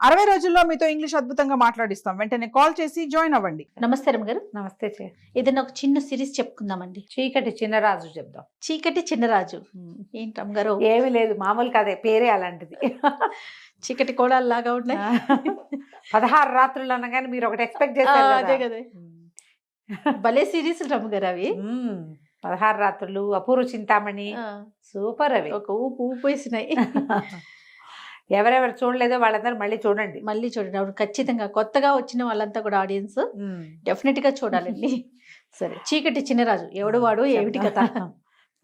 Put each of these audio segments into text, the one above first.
60 రోజుల్లో మీతో ఇంగ్లీష్ అద్భుతంగా మాట్లాడిస్తాం. వెంటనే కాల్ చేసి జాయిన్ అవ్వండి. నమస్తే రమ్మగారు. నమస్తే ఏదైనా ఒక చిన్న సిరీస్ చెప్పుకుందామండి. చీకటి చిన్నరాజు చెప్దాం. చీకటి చిన్నరాజు. ఏంటి రమ్మగారు? ఏమీ లేదు, మామూలు కదే, పేరే అలాంటిది. చీకటి కోడల్లాగా ఉన్నాయి. 16 రాత్రులు అనగానే మీరు ఒకటి ఎక్స్పెక్ట్ ఆ, చేశారు అదే కదా. కదా. భలే సిరీస్ రమ్మగారు అవి. 16 రాత్రులు, అపూర్వ చింతామణి, ఆ, సూపర్ అవి. ఒక ఊపు ఊపేసినాయి. ఎవరెవరు చూడలేదో వాళ్ళందరూ మళ్ళీ చూడండి. మళ్ళీ చూడండి. అవును, ఖచ్చితంగా కొత్తగా వచ్చిన వాళ్ళంతా కూడా ఆడియన్స్ డెఫినెట్ గా చూడాలండి. సరే, చీకటి చిన్నరాజు ఎవడు వాడు ఏమిటి కథ?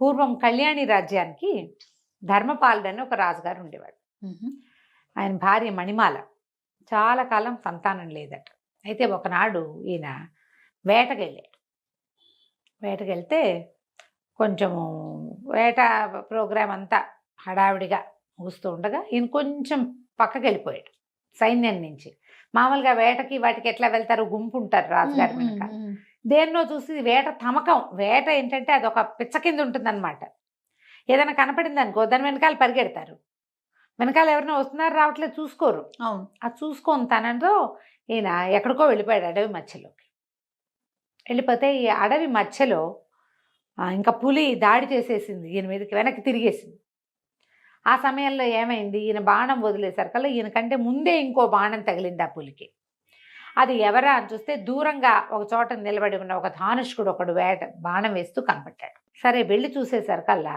పూర్వం కళ్యాణి రాజ్యానికి ధర్మపాలుడు అని ఒక రాజుగారు ఉండేవాడు. ఆయన భార్య మణిమాల. చాలా కాలం సంతానం లేదట. అయితే ఒకనాడు ఈయన వేటకెళ్తే కొంచెము వేట ప్రోగ్రాం అంతా హడావిడిగా ముగుస్తూ ఉండగా ఈయన కొంచెం పక్కకి వెళ్ళిపోయాడు సైన్యం నుంచి. మామూలుగా వేటకి వాటికి ఎట్లా వెళ్తారు, గుంపు ఉంటారు రాజుగారి వెనక. దేన్నో చూసి వేట తమకం. వేట ఏంటంటే అది ఒక పిచ్చ కింద ఉంటుందన్నమాట. ఏదైనా కనపడింది అనుకో దాని వెనకాల పరిగెడతారు. వెనకాల ఎవరైనా వస్తున్నారు రావట్లేదు చూసుకోరు. అవును. అది చూసుకొని తనతో ఈయన ఎక్కడికో వెళ్ళిపోయాడు అడవి మధ్యలోకి. వెళ్ళిపోతే ఈ అడవి మధ్యలో ఇంకా పులి దాడి చేసేసింది ఈయన మీదకి, వెనక్కి తిరిగేసింది. ఆ సమయంలో ఏమైంది, ఈయన బాణం వదిలేసరికల్లా ఈయన కంటే ముందే ఇంకో బాణం తగిలింది ఆ పులికి. అది ఎవరా అని చూస్తే దూరంగా ఒక చోట నిలబడి ఉన్న ఒక ధానుష్కుడు ఒకడు బాణం వేస్తూ కనపడ్డాడు. సరే వెళ్ళి చూసేసరికల్లా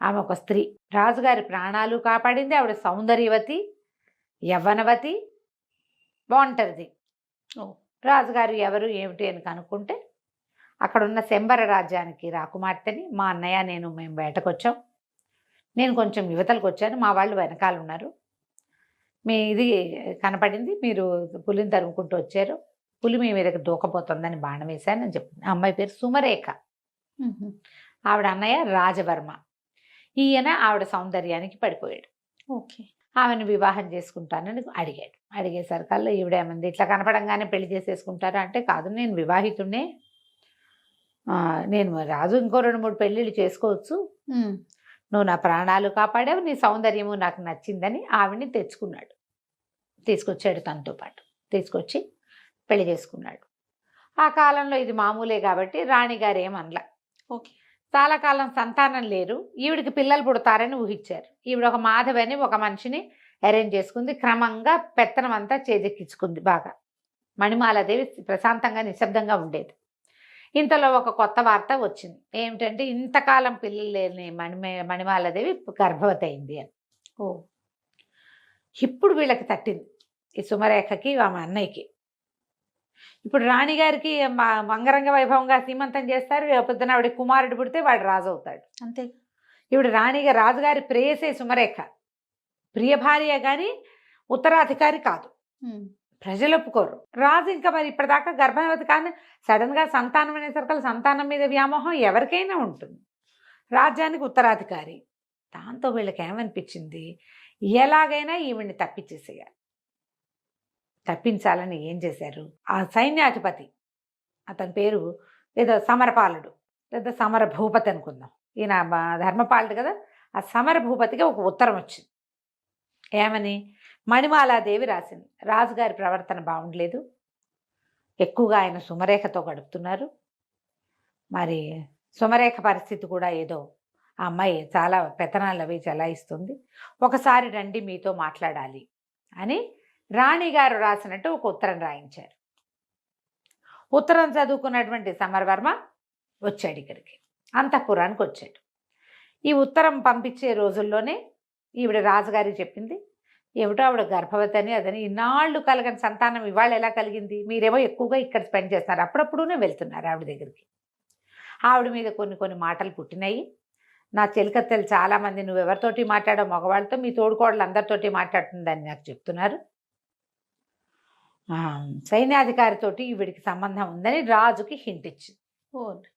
ఆమె ఒక స్త్రీ. రాజుగారి ప్రాణాలు కాపాడింది. ఆవిడ సౌందర్యవతి, యవ్వనవతి, బాగుంటుంది. రాజుగారు ఎవరు ఏమిటి అని కనుక్కుంటే అక్కడున్న శంబర రాజ్యానికి రాకుమార్తెని, మా అన్నయ్య మేము వేటకొచ్చాం, నేను కొంచెం యువతలకు వచ్చాను, మా వాళ్ళు వెనకాల ఉన్నారు, మీ ఇది కనపడింది, మీరు పులిని తరుముకుంటూ వచ్చారు, పులి మీ మీదకి దూకపోతుందని బాణం వేశానని చెప్పింది. ఆ అమ్మాయి పేరు సుమరేఖ. ఆవిడ అన్నయ్య రాజవర్మ. ఈయన ఆవిడ సౌందర్యానికి పడిపోయాడు. ఓకే. ఆమెను వివాహం చేసుకుంటానని అడిగాడు. అడిగేసరికల్లా ఈవిడేమంది, ఇట్లా కనపడంగానే పెళ్లి చేసేసుకుంటారా అంటే, కాదు నేను వివాహితుడినే, నేను రాజు ఇంకో 2-3 పెళ్ళిళ్ళు చేసుకోవచ్చు, నువ్వు నా ప్రాణాలు కాపాడావు, నీ సౌందర్యము నాకు నచ్చిందని ఆవిడ్ని తీసుకొచ్చాడు. తనతో పాటు తీసుకొచ్చి పెళ్లి చేసుకున్నాడు. ఆ కాలంలో ఇది మామూలే కాబట్టి రాణిగారు ఏమనలా. ఓకే. చాలా కాలం సంతానం లేరు, ఈవిడికి పిల్లలు పుడతారని ఊహించారు. ఈవిడ ఒక మాధవి అని ఒక మనిషిని అరేంజ్ చేసుకుంది. క్రమంగా పెత్తనం అంతా చేజెక్కించుకుంది బాగా. మణిమాలాదేవి ప్రశాంతంగా నిశ్శబ్దంగా ఉండేది. ఇంతలో ఒక కొత్త వార్త వచ్చింది. ఏమిటంటే ఇంతకాలం పిల్లలు లేని మణిమాలాదేవి గర్భవతి అయింది అని. ఇప్పుడు వీళ్ళకి తట్టింది, ఈ సుమరేఖకి ఆమె అన్నయ్యకి. ఇప్పుడు రాణిగారికి మంగరంగ వైభవంగా సీమంతం చేస్తారు. పొద్దున ఆవిడ కుమారుడు పుడితే వాడు రాజు అవుతాడు. అంతే. ఇప్పుడు రాణిగా రాజుగారి ప్రేయసే సుమరేఖ, ప్రియ భార్య కానీ ఉత్తరాధికారి కాదు. ప్రజలు ఒప్పుకోరు. రాజు ఇంకా మరి ఇప్పటిదాకా గర్భవతి కానీ సడన్గా సంతానం అనేసరికి సంతానం మీద వ్యామోహం ఎవరికైనా ఉంటుంది. రాజ్యానికి ఉత్తరాధికారి. దాంతో వీళ్ళకి ఏమనిపించింది, ఎలాగైనా ఈవిడ్ని తప్పించాలని ఏం చేశారు, ఆ సైన్యాధిపతి, అతని పేరు ఏదో సమరపాలుడు లేదా సమర భూపతి అనుకుందాం, ఈయన ధర్మపాలుడు కదా, ఆ సమర భూపతికి ఒక ఉత్తరం వచ్చింది. ఏమని, మణిమాలాదేవి రాసింది, రాజుగారి ప్రవర్తన బాగుండలేదు, ఎక్కువగా ఆయన సుమరేఖతో గడుపుతున్నారు, మరి సుమరేఖ పరిస్థితి కూడా ఏదో, ఆ అమ్మాయి చాలా పెత్తనాలు అవి చెలాయిస్తుంది, ఒకసారి రండి మీతో మాట్లాడాలి అని రాణిగారు రాసినట్టు ఒక ఉత్తరం రాయించారు. ఉత్తరం చదువుకున్నటువంటి సమరవర్మ వచ్చాడు ఇక్కడికి, అంతఃపురానికి వచ్చాడు. ఈ ఉత్తరం పంపించే రోజుల్లోనే ఈవిడ రాజుగారికి చెప్పింది, ఏమిటో ఆవిడ గర్భవతి అని అదని, ఇన్నాళ్ళు కలగని సంతానం ఇవాళ ఎలా కలిగింది, మీరేమో ఎక్కువగా ఇక్కడ స్పెండ్ చేస్తున్నారు, అప్పుడప్పుడునే వెళ్తున్నారు ఆవిడ దగ్గరికి. ఆవిడ మీద కొన్ని మాటలు పుట్టినాయి. నా చెలికత్తెలు చాలామంది, నువ్వెవరితోటి మాట్లాడో మగవాళ్ళతో, మీ తోడుకోడలు అందరితోటి మాట్లాడుతుందని నాకు చెప్తున్నారు, సైన్యాధికారితోటి ఈవిడికి సంబంధం ఉందని రాజుకి హింట్ ఇచ్చింది.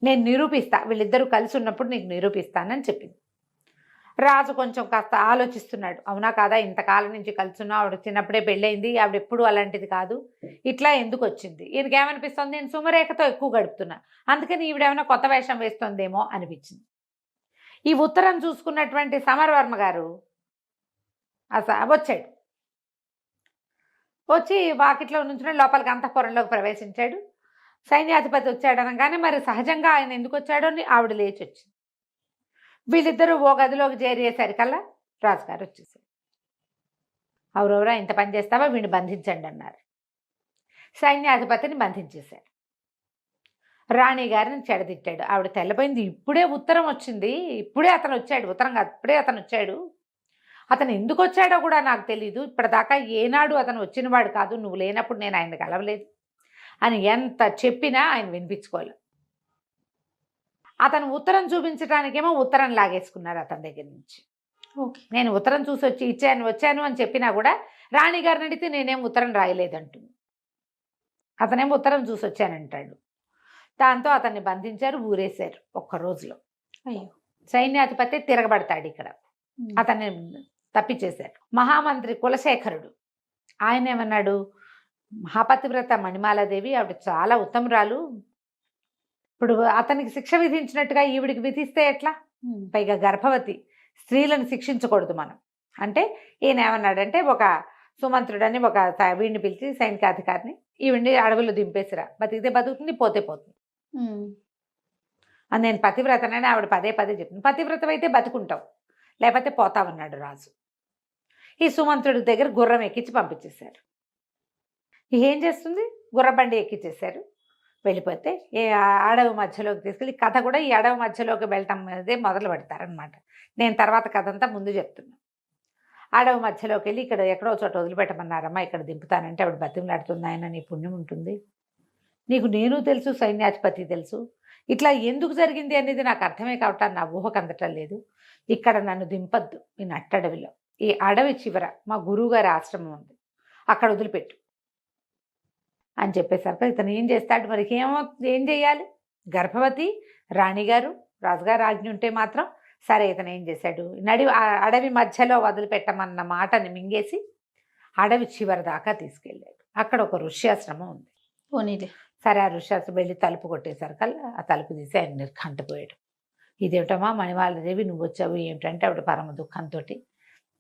నేను నిరూపిస్తా, వీళ్ళిద్దరూ కలిసి ఉన్నప్పుడు నీకు నిరూపిస్తానని చెప్పింది. రాజు కొంచెం కాస్త ఆలోచిస్తున్నాడు, అవునా కాదా, ఇంతకాలం నుంచి కలుసున్నా, ఆవిడ చిన్నప్పుడే పెళ్ళయింది, ఆవిడ ఎప్పుడు అలాంటిది కాదు, ఇట్లా ఎందుకు వచ్చింది, ఈయనకి ఏమనిపిస్తుంది, నేను సుమరేఖతో ఎక్కువ గడుపుతున్నా, అందుకని ఈవిడేమైనా కొత్త వేషం వేస్తుందేమో అనిపించింది. ఈ ఉత్తరం చూసుకున్నటువంటి సమరవర్మ గారు వచ్చాడు. వచ్చి వాకిట్లో నుంచుని లోపలికి అంతఃపురంలోకి ప్రవేశించాడు. సైన్యాధిపతి వచ్చాడు అనగానే మరి సహజంగా ఆయన ఎందుకు వచ్చాడో అని ఆవిడ లేచి వచ్చింది. వీళ్ళిద్దరూ ఓ గదిలోకి చేరేసరికల్లా రాజుగారు వచ్చేసారు. ఎవరెవరా ఇంత పని చేస్తావా, వీడిని బంధించండి అన్నారు. సైన్యాధిపతిని బంధించేశారు. రాణి గారిని చెడదిట్టాడు. ఆవిడ తెల్లపోయింది. ఇప్పుడే ఉత్తరం వచ్చింది, ఇప్పుడే అతను వచ్చాడు, ఉత్తరం కాదు ఇప్పుడే అతను వచ్చాడు, అతను ఎందుకు వచ్చాడో కూడా నాకు తెలీదు, ఇప్పటిదాకా ఏనాడు అతను వచ్చినవాడు కాదు, నువ్వు లేనప్పుడు నేను ఆయన కలవలేదు అని ఎంత చెప్పినా ఆయన వినిపించుకోలేదు. అతను ఉత్తరం చూపించడానికేమో ఉత్తరం లాగేసుకున్నారు అతని దగ్గర నుంచి. ఓకే. నేను ఉత్తరం చూసి వచ్చి వచ్చాను అని చెప్పినా కూడా రాణిగారిని అడిగితే నేనేం ఉత్తరం రాయలేదంటుంది. అతనేమో ఉత్తరం చూసి వచ్చానంటాడు. దాంతో అతన్ని బంధించారు, ఊరేశారు ఒక్క రోజులో. అయ్యో. సైన్యాధిపతి తిరగబడతాడు ఇక్కడ, అతన్ని తప్పించేశారు. మహామంత్రి కులశేఖరుడు ఆయన ఏమన్నాడు, మహాపతివ్రత మణిమాలాదేవి ఆవిడ చాలా ఉత్తమురాలు, ఇప్పుడు అతనికి శిక్ష విధించినట్టుగా ఈవిడికి విధిస్తే ఎట్లా, పైగా గర్భవతి, స్త్రీలను శిక్షించకూడదు మనం అంటే. ఈయన ఏమన్నాడంటే, ఒక సుమంత్రుడని ఒక వీడిని పిలిచి సైనికాధికారిని, ఈవిడిని అడవులు దింపేసిరా, బతికితే బతుకుతుంది, పోతే పోతుంది అని. నేను పతివ్రతనని ఆవిడ పదే పదే చెప్పింది. పతివ్రత అయితే బతుకుంటావు, లేకపోతే పోతావన్నాడు రాజు. ఈ సుమంత్రుడి దగ్గర గుర్రం ఎక్కించి పంపించేశారు. ఏం చేస్తుంది, గుర్రబండి ఎక్కించేశారు. వెళ్ళిపోతే ఏ అడవి మధ్యలోకి తీసుకెళ్ళి, కథ కూడా ఈ అడవి మధ్యలోకి వెళ్ళటం అనేది మొదలు పెడతారనమాట. నేను తర్వాత కథ అంతా ముందు చెప్తున్నా. అడవి మధ్యలోకి వెళ్ళి ఇక్కడ ఎక్కడో చోట వదిలిపెట్టమన్నారమ్మా, ఇక్కడ దింపుతానంటే ఆవిడ బతిమలాడుతుంది, ఆయన నీ పుణ్యం ఉంటుంది, నీకు నేను తెలుసు, సైన్యాధిపతి తెలుసు, ఇట్లా ఎందుకు జరిగింది అనేది నాకు అర్థమే కావటాన్ని నా ఊహకు అందటం లేదు, ఇక్కడ నన్ను దింపద్దు, ఈ నట్టడవిలో, ఈ అడవి చివర మా గురువుగారి ఆశ్రమం ఉంది, అక్కడ వదిలిపెట్టు అని చెప్పేసరికి ఇతను ఏం చేస్తాడు మరి, ఏం చేయాలి, గర్భవతి రాణిగారు, రాజుగారు ఆజ్ఞ ఉంటే మాత్రం సరే. ఇతను ఏం చేశాడు, అడవి మధ్యలో వదిలిపెట్టమన్న మాటని మింగేసి అడవి చివరి దాకా తీసుకెళ్ళాడు. అక్కడ ఒక ఋష్యాశ్రమం ఉంది. పోనీలే. సరే, ఆ ఋష్యాశ్రమం వెళ్ళి తలుపు కొట్టేసరికల్లా ఆ తలుపు తీసి ఆయన నిర్ఘంటపోయాడు. ఇదేమిటమ్మా మణిమాలాదేవి, నువ్వు వచ్చావు ఏమిటంటే, ఆవిడ పరమ దుఃఖంతో,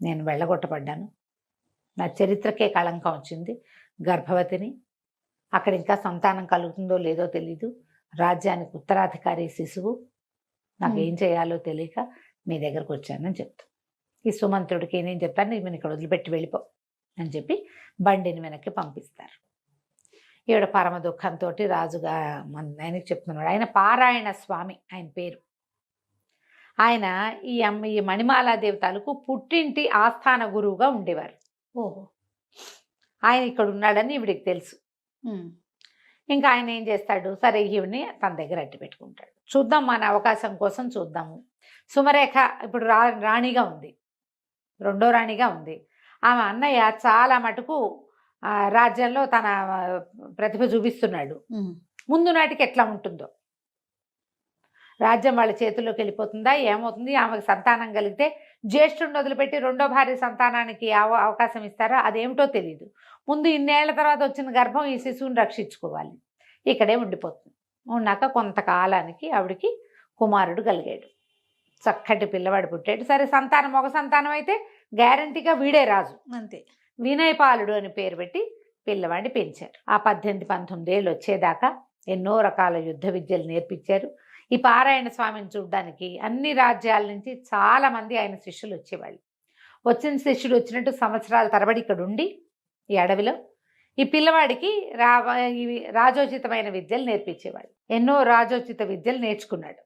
నేను వెళ్ళగొట్టబడ్డాను, నా చరిత్రకే కళంకం వచ్చింది, గర్భవతిని, అక్కడ ఇంకా సంతానం కలుగుతుందో లేదో తెలీదు, రాజ్యానికి ఉత్తరాధికారి శిశువు, నాకు ఏం చేయాలో తెలియక మీ దగ్గరకు వచ్చానని చెప్తాను. ఈ సుమంత్రుడికి నేను చెప్తాను, ఈమెను ఇక్కడ వదిలిపెట్టి వెళ్ళిపో అని చెప్పి బండిని వెనక్కి పంపిస్తారు. ఈవిడ పరమ దుఃఖంతో రాజుగా ఆయనకి చెప్తున్నాడు. ఆయన పారాయణ స్వామి ఆయన పేరు. ఆయన ఈ మణిమాలాదేవి తాలూకు పుట్టింటి ఆస్థాన గురువుగా ఉండేవారు. ఓహో. ఆయన ఇక్కడ ఉన్నాడని ఈవిడికి తెలుసు. ఇంకా ఆయన ఏం చేస్తాడు, సరే ఈవిని తన దగ్గర అట్టి పెట్టుకుంటాడు. చూద్దాం, మన అవకాశం కోసం చూద్దాము. సుమరేఖ ఇప్పుడు రాణిగా ఉంది, రెండో రాణిగా ఉంది. ఆమె అన్నయ్య చాలా మటుకు రాజ్యంలో తన ప్రతిభ చూపిస్తున్నాడు. ముందు నాటికి ఎట్లా ఉంటుందో, రాజ్యం వాళ్ళ చేతుల్లోకి వెళ్ళిపోతుందా, ఏమవుతుంది, ఆమెకు సంతానం కలిగితే జ్యేష్ఠుడిని వదిలిపెట్టి రెండో భార్య సంతానానికి అవకాశం ఇస్తారా, అదేమిటో తెలియదు. ముందు ఇన్నేళ్ల తర్వాత వచ్చిన గర్భం ఈ శిశువుని రక్షించుకోవాలి, ఇక్కడే ఉండిపోతుంది. ఉన్నాక కొంతకాలానికి ఆవిడికి కుమారుడు కలిగాడు, చక్కటి పిల్లవాడు పుట్టాడు. సరే, సంతానం ఒక సంతానం అయితే గ్యారంటీగా వీడే రాజు, అంతే. వినయపాలుడు అని పేరు పెట్టి పిల్లవాడిని పెంచారు. ఆ 18-19 ఏళ్ళు వచ్చేదాకా ఎన్నో రకాల యుద్ధ విద్యలు నేర్పించారు. ఈ పారాయణ స్వామిని చూడడానికి అన్ని రాజ్యాల నుంచి చాలామంది ఆయన శిష్యులు వచ్చేవాళ్ళు. వచ్చిన శిష్యుడు వచ్చినట్టు సంవత్సరాల తరబడి ఇక్కడ ఉండి ఈ అడవిలో ఈ పిల్లవాడికి రాజోచితమైన విద్యలు నేర్పించేవాళ్ళు. ఎన్నో రాజోచిత విద్యలు నేర్చుకున్నాడు.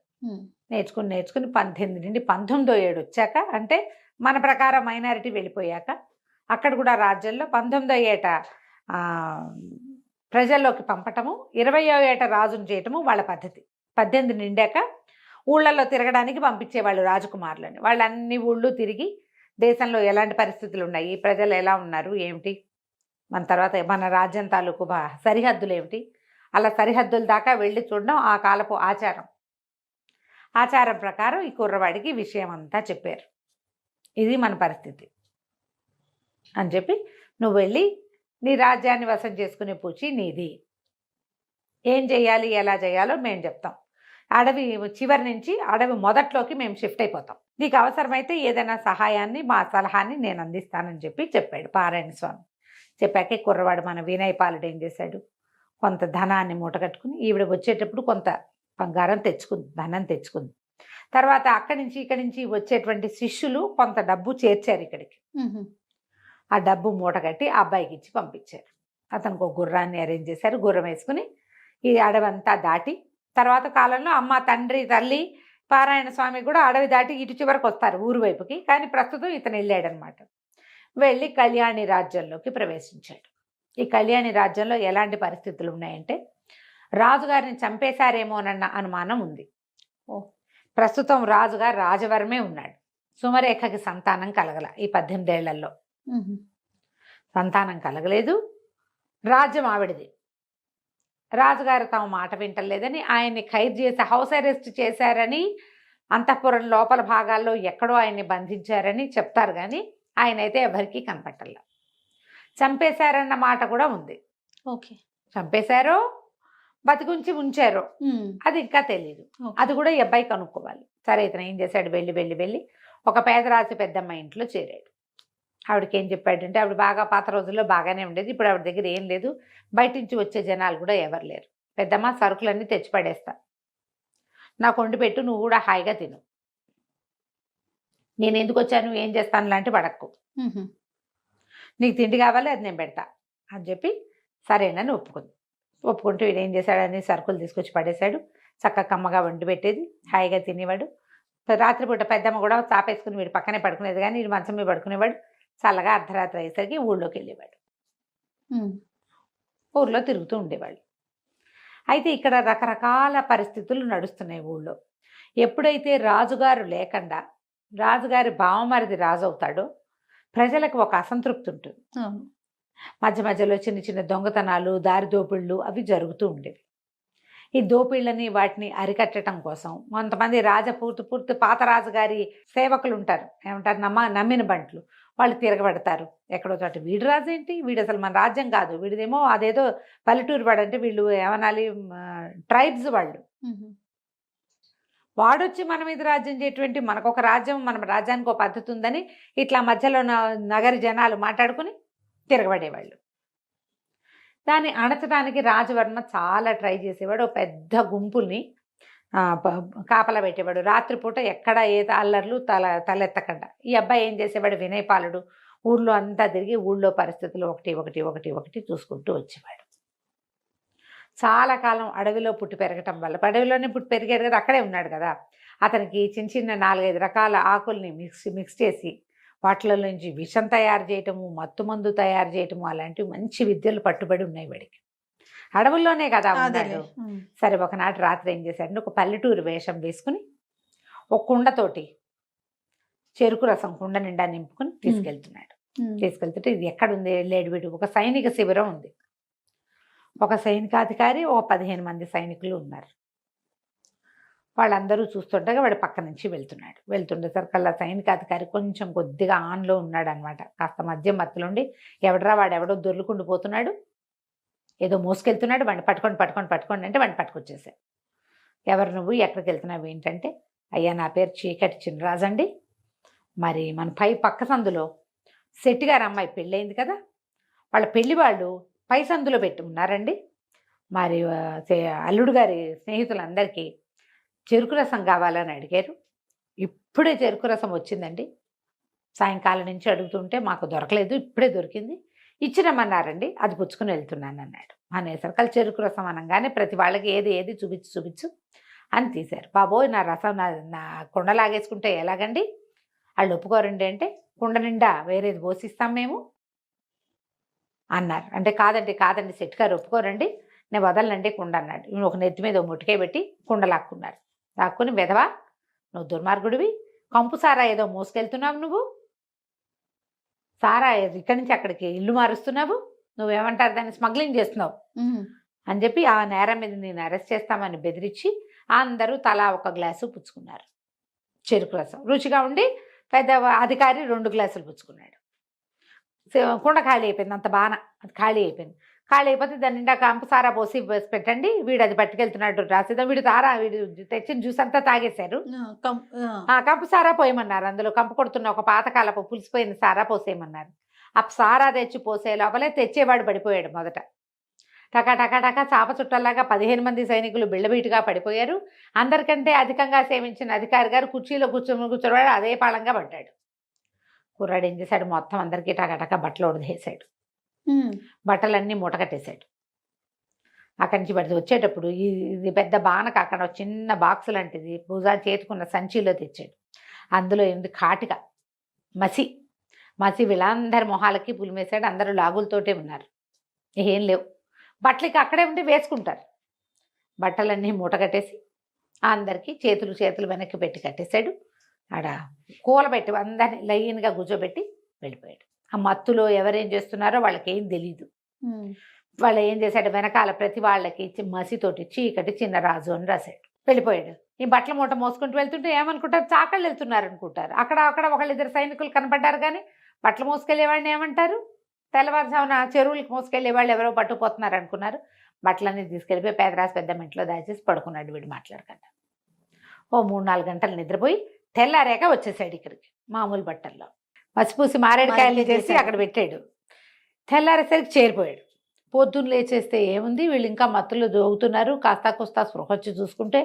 నేర్చుకుని 18 నుండి 19వ ఏడు వచ్చాక, అంటే మన ప్రకారం మైనారిటీ వెళ్ళిపోయాక, అక్కడ కూడా రాజ్యంలో 19వ ఏట ప్రజల్లోకి పంపటము, 20వ ఏట రాజును చేయటము వాళ్ళ పద్ధతి. 18 నిండాక ఊళ్ళల్లో తిరగడానికి పంపించేవాళ్ళు రాజకుమారులని. వాళ్ళు అన్ని ఊళ్ళు తిరిగి దేశంలో ఎలాంటి పరిస్థితులు ఉన్నాయి, ప్రజలు ఎలా ఉన్నారు ఏమిటి, మన తర్వాత మన రాజ్యం తాలూకు సరిహద్దులు ఏమిటి, అలా సరిహద్దుల దాకా వెళ్ళి చూడడం ఆ కాలపు ఆచారం. ఆచారం ప్రకారం ఈ కుర్రవాడికి విషయం అంతా చెప్పారు. ఇది మన పరిస్థితి అని చెప్పి, నువ్వు వెళ్ళి నీ రాజ్యాన్ని వశం చేసుకునే పూచి నీది, ఏం చేయాలి ఎలా చేయాలో మేము చెప్తాం, అడవి చివరి నుంచి అడవి మొదట్లోకి మేము షిఫ్ట్ అయిపోతాం, నీకు అవసరమైతే ఏదైనా సహాయాన్ని మా సలహాన్ని నేను అందిస్తానని చెప్పి చెప్పాడు పారాయణ స్వామి. చెప్పాక ఈ కుర్రవాడు మన వినయ్ పాలుడు ఏం చేశాడు, కొంత ధనాన్ని మూటగట్టుకుని ఈవిడ వచ్చేటప్పుడు కొంత బంగారం తెచ్చుకుంది, ధనం తెచ్చుకుంది. తర్వాత అక్కడి నుంచి ఇక్కడి నుంచి వచ్చేటువంటి శిష్యులు కొంత డబ్బు చేర్చారు ఇక్కడికి. ఆ డబ్బు మూటగట్టి ఆ అబ్బాయికి ఇచ్చి పంపించారు. అతనికి ఒక గుర్రాన్ని అరేంజ్ చేశారు. గుర్రం వేసుకుని ఈ అడవంతా దాటి, తర్వాత కాలంలో అమ్మ, తండ్రి, తల్లి, పారాయణ స్వామి కూడా అడవి దాటి ఇటు చివరికి వస్తారు ఊరు వైపుకి. కానీ ప్రస్తుతం ఇతను వెళ్ళాడనమాట. వెళ్ళి కళ్యాణి రాజ్యంలోకి ప్రవేశించాడు. ఈ కళ్యాణి రాజ్యంలో ఎలాంటి పరిస్థితులు ఉన్నాయంటే, రాజుగారిని చంపేశారేమోనన్న అనుమానం ఉంది. ప్రస్తుతం రాజుగారు రాజవరమే ఉన్నాడు. సుమరేఖకి సంతానం కలగల. ఈ 18 ఏళ్లలో సంతానం కలగలేదు. రాజ్యం ఆవిడది. రాజుగారు తమ మాట వింటలేదని ఆయన్ని ఖైదు చేసి హౌస్ అరెస్ట్ చేశారని, అంతఃపురం లోపల భాగాల్లో ఎక్కడో ఆయన్ని బంధించారని చెప్తారు. కానీ ఆయన అయితే ఎవరికీ కనపట్టల్లా. చంపేశారన్న మాట కూడా ఉంది. ఓకే, చంపేశారో బతికుంచి ఉంచారో అది ఇంకా తెలియదు. అది కూడా ఈ అబ్బాయి కనుక్కోవాలి. సరే, ఇతను ఏం చేశాడు, వెళ్ళి ఒక పేదరాశి పెద్దమ్మ ఇంట్లో చేరాడు. ఆవిడకి ఏం చెప్పాడంటే, ఆవిడ బాగా పాత రోజుల్లో బాగానే ఉండేది. ఇప్పుడు ఆవిడ దగ్గర ఏం లేదు. బయట నుంచి వచ్చే జనాలు కూడా ఎవరు లేరు. పెద్దమ్మ, సరుకులన్నీ తెచ్చి పడేస్తా, నాకు వండి పెట్టు, నువ్వు కూడా హాయిగా తిను, నేను ఎందుకు వచ్చాను, ఏం చేస్తాను లాంటి పడక్కు, నీకు తిండి కావాలి, అది నేను పెడతా అని చెప్పి సరేనని ఒప్పుకుంటూ వీడు ఏం చేశాడని సరుకులు తీసుకొచ్చి పడేశాడు. చక్కగా కమ్మగా వండి పెట్టేది, హాయిగా తినేవాడు. రాత్రిపూట పెద్దమ్మ కూడా చాపేసుకుని వీడు పక్కనే పడుకునేది, కానీ వీడు మంచం మీద పడుకునేవాడు. చల్లగా అర్ధరాత్రి అయ్యేసరికి ఊళ్ళోకి వెళ్ళేవాడు. ఊర్లో తిరుగుతూ ఉండేవాళ్ళు. అయితే ఇక్కడ రకరకాల పరిస్థితులు నడుస్తున్నాయి ఊళ్ళో. ఎప్పుడైతే రాజుగారు లేకుండా రాజుగారి బావమరిది రాజు అవుతాడో ప్రజలకు ఒక అసంతృప్తి ఉంటుంది. మధ్య మధ్యలో చిన్న చిన్న దొంగతనాలు, దారి దోపిళ్ళు అవి జరుగుతూ ఉండేవి. ఈ దోపిళ్ళని వాటిని అరికట్టడం కోసం కొంతమంది పూర్తి పాత రాజుగారి సేవకులు ఉంటారు, ఏమంటారు, నమ్మిన బంట్లు, వాళ్ళు తిరగబడతారు ఎక్కడో చోట. వీడు రాజు ఏంటి, వీడు అసలు మన రాజ్యం కాదు, వీడిదేమో అదేదో పల్లెటూరు వాడు, అంటే వీళ్ళు ఏమనాలి, ట్రైబ్స్ వాళ్ళు. వాడొచ్చి మన మీద రాజ్యం చేయటువంటి, మనకొక రాజ్యం, మన రాజ్యానికి ఒక పద్ధతి ఉందని ఇట్లా మధ్యలో నగరి జనాలు మాట్లాడుకుని తిరగబడేవాళ్ళు. దాన్ని అణచడానికి రాజవర్మ చాలా ట్రై చేసేవాడు. ఒక పెద్ద గుంపుల్ని కాపలా పెట్టేవాడు. రాత్రిపూట ఎక్కడ ఏ అల్లర్లు తలెత్తకుండా. ఈ అబ్బాయి ఏం చేసేవాడు, వినయపాలుడు ఊళ్ళో అంతా తిరిగి ఊళ్ళో పరిస్థితులు ఒకటి చూసుకుంటూ వచ్చేవాడు. చాలా కాలం అడవిలో పుట్టి పెరగటం వల్ల, అడవిలోనే పుట్టి పెరిగాడు కదా, అక్కడే ఉన్నాడు కదా, అతనికి చిన్న చిన్న 4-5 రకాల ఆకుల్ని మిక్స్ చేసి వాటిలో నుంచి విషం తయారు చేయటము, మత్తుమందు తయారు చేయటము, అలాంటివి మంచి విద్యలు పట్టుబడి ఉన్నాయి వాడికి. అడవుల్లోనే కదా ఉన్నాడు. సరే, ఒకనాటి రాత్రి ఏం చేశాడు, ఒక పల్లెటూరు వేషం వేసుకుని ఒక కుండతోటి చెరుకు రసం కుండ నిండా నింపుకుని తీసుకెళ్తుంటే ఇది ఎక్కడుంది, వెళ్ళాడు వీడు, ఒక సైనిక శిబిరం ఉంది. ఒక సైనికాధికారి, ఒక 15 మంది సైనికులు ఉన్నారు. వాళ్ళందరూ చూస్తుండగా వాడు పక్క నుంచి వెళ్తుండేసరికల్లా సైనికాధికారి కొంచెం కొద్దిగా ఆన్లో ఉన్నాడు అనమాట. కాస్త మత్తులో ఉండి, వాడెవడో దొర్లుకుంటూ పోతున్నాడు, ఏదో మోసుకెళ్తున్నాడు, వాడిని పట్టుకోండి అంటే వాడిని పట్టుకొచ్చేసాడు. ఎవరు నువ్వు, ఎక్కడికి వెళ్తున్నావు ఏంటంటే, అయ్యా నా పేరు చీకటి చినరాజు అండి, మరి మన పక్క సందులో శెట్టి గారు అమ్మాయి పెళ్ళయింది కదా, వాళ్ళ పెళ్లి వాళ్ళు పై సందులో పెట్టి ఉన్నారండి, మరి అల్లుడు గారి స్నేహితులందరికీ చెరుకు రసం కావాలని అడిగారు, ఇప్పుడే చెరుకు రసం వచ్చిందండి, సాయంకాలం నుంచి అడుగుతుంటే మాకు దొరకలేదు, ఇప్పుడే దొరికింది, ఇచ్చిరమ్మన్నారండి, అది పుచ్చుకుని వెళ్తున్నాను అన్నాడు. అనేసరికి చెరుకు రసం అనగానే ప్రతి వాళ్ళకి ఏది చూపించు అని తీశారు. బాబోయ్, నా రసం నా కుండ లాగేసుకుంటే ఎలాగండి, వాళ్ళు ఒప్పుకోరండి అంటే, కుండ నిండా వేరేది పోసిస్తాం మేము అన్నారు. అంటే కాదండి శెట్టి గారు ఒప్పుకోరండి, నేను వదలనండి కుండ అన్నాడు. ఒక నెత్తి మీద ముట్టికే పెట్టి కుండ లాక్కుని, వెధవా నువ్వు దుర్మార్గుడివి, కంపు సారా ఏదో మోసుకెళ్తున్నావు, నువ్వు సారా ఇక్కడి నుంచి అక్కడికి ఇల్లు మారుస్తున్నావు, నువ్వేమంటారు దాన్ని స్మగ్లింగ్ చేస్తున్నావు అని చెప్పి ఆ నేరం మీద నేను అరెస్ట్ చేస్తామని బెదిరించి అందరూ తలా ఒక గ్లాసు పుచ్చుకున్నారు. చెరుకు రసం రుచిగా ఉండి పెద్ద అధికారి 2 గ్లాసులు పుచ్చుకున్నాడు. కుండ ఖాళీ అయిపోయింది, అంత బాగా అది ఖాళీ అయిపోతే దాని నిండా కంపు సారా పోసి పెట్టండి, వీడు అది పట్టుకెళ్తున్నాడు రాసేద్దాం, వీడు తెచ్చిన జ్యూస్ అంతా తాగేశారు. కంపు సారా పోయమన్నారు, అందులో కంపు కొడుతున్న ఒక పాతకాలపు పులిసిపోయిన సారా పోసేయమన్నారు. ఆ సారా తెచ్చి పోసే లోపలే తెచ్చేవాడు పడిపోయాడు మొదట. టకా టకా టకా చాప చుట్టల్లాగా 15 మంది సైనికులు బిళ్ళబీటుగా పడిపోయారు. అందరికంటే అధికంగా సేవించిన అధికారి గారు కుర్చీలో కూర్చోవాడు అదే పాళంగా పడ్డాడు. కుర్రాడు ఏం చేశాడు, మొత్తం అందరికీ టకా బట్టలు ఉడదేశాడు. బట్టలన్నీ మూటకట్టేశాడు. అక్కడి నుంచి పడితే వచ్చేటప్పుడు ఇది పెద్ద బానక అక్కడ చిన్న బాక్స్ లాంటిది భుజాన్ని చేతుకున్న సంచిలో తెచ్చాడు. అందులో ఏంది కాటిక మసి వీళ్ళందరి మొహాలకి పులిమేశాడు. అందరూ లాగులతోటే ఉన్నారు, ఏం లేవు. బట్టలకి అక్కడే ఉండి వేసుకుంటారు. బట్టలన్నీ మూటగట్టేసి అందరికీ చేతులు వెనక్కి పెట్టి కట్టేశాడు. ఆడ కూలబెట్టి అందరినీ లైన్గా కూర్చోబెట్టి వెళ్ళిపోయాడు. ఆ మత్తులో ఎవరేం చేస్తున్నారో వాళ్ళకేం తెలీదు. వాళ్ళు ఏం చేశాడు, వెనకాల ప్రతి వాళ్ళకి మసితోటి చీకటి చిన్నరాజు అని రాశాడు. వెళ్ళిపోయాడు. ఈ బట్టల మూట మోసుకుంటూ వెళ్తుంటే ఏమనుకుంటారు, చాకళ్ళు వెళ్తున్నారు అనుకుంటారు. అక్కడ ఒకళ్ళిద్దరు సైనికులు కనపడ్డారు, కానీ బట్టలు మోసుకెళ్ళేవాడిని ఏమంటారు, తెల్లవారుజామున చెరువులకి మోసుకెళ్ళే వాళ్ళు ఎవరో పట్టుకుపోతున్నారు అనుకున్నారు. బట్టలన్నీ తీసుకెళ్ళిపోయి పేదరాశి పెద్ద ఇంట్లో దాచేసి పడుకున్నాడు వీడు మాట్లాడకుండా. ఓ 3-4 గంటలు నిద్రపోయి తెల్లారాక వచ్చేసాడు ఇక్కడికి మామూలు బట్టల్లో. పసిపూసి మారేడుకాయలు చేసి అక్కడ పెట్టాడు. తెల్లారేసరికి చేరిపోయాడు. పొద్దున్న లేచేస్తే ఏముంది, వీళ్ళు ఇంకా మత్తులో దోగుతున్నారు. కాస్తా కోస్తా స్పృహ వచ్చి చూసుకుంటే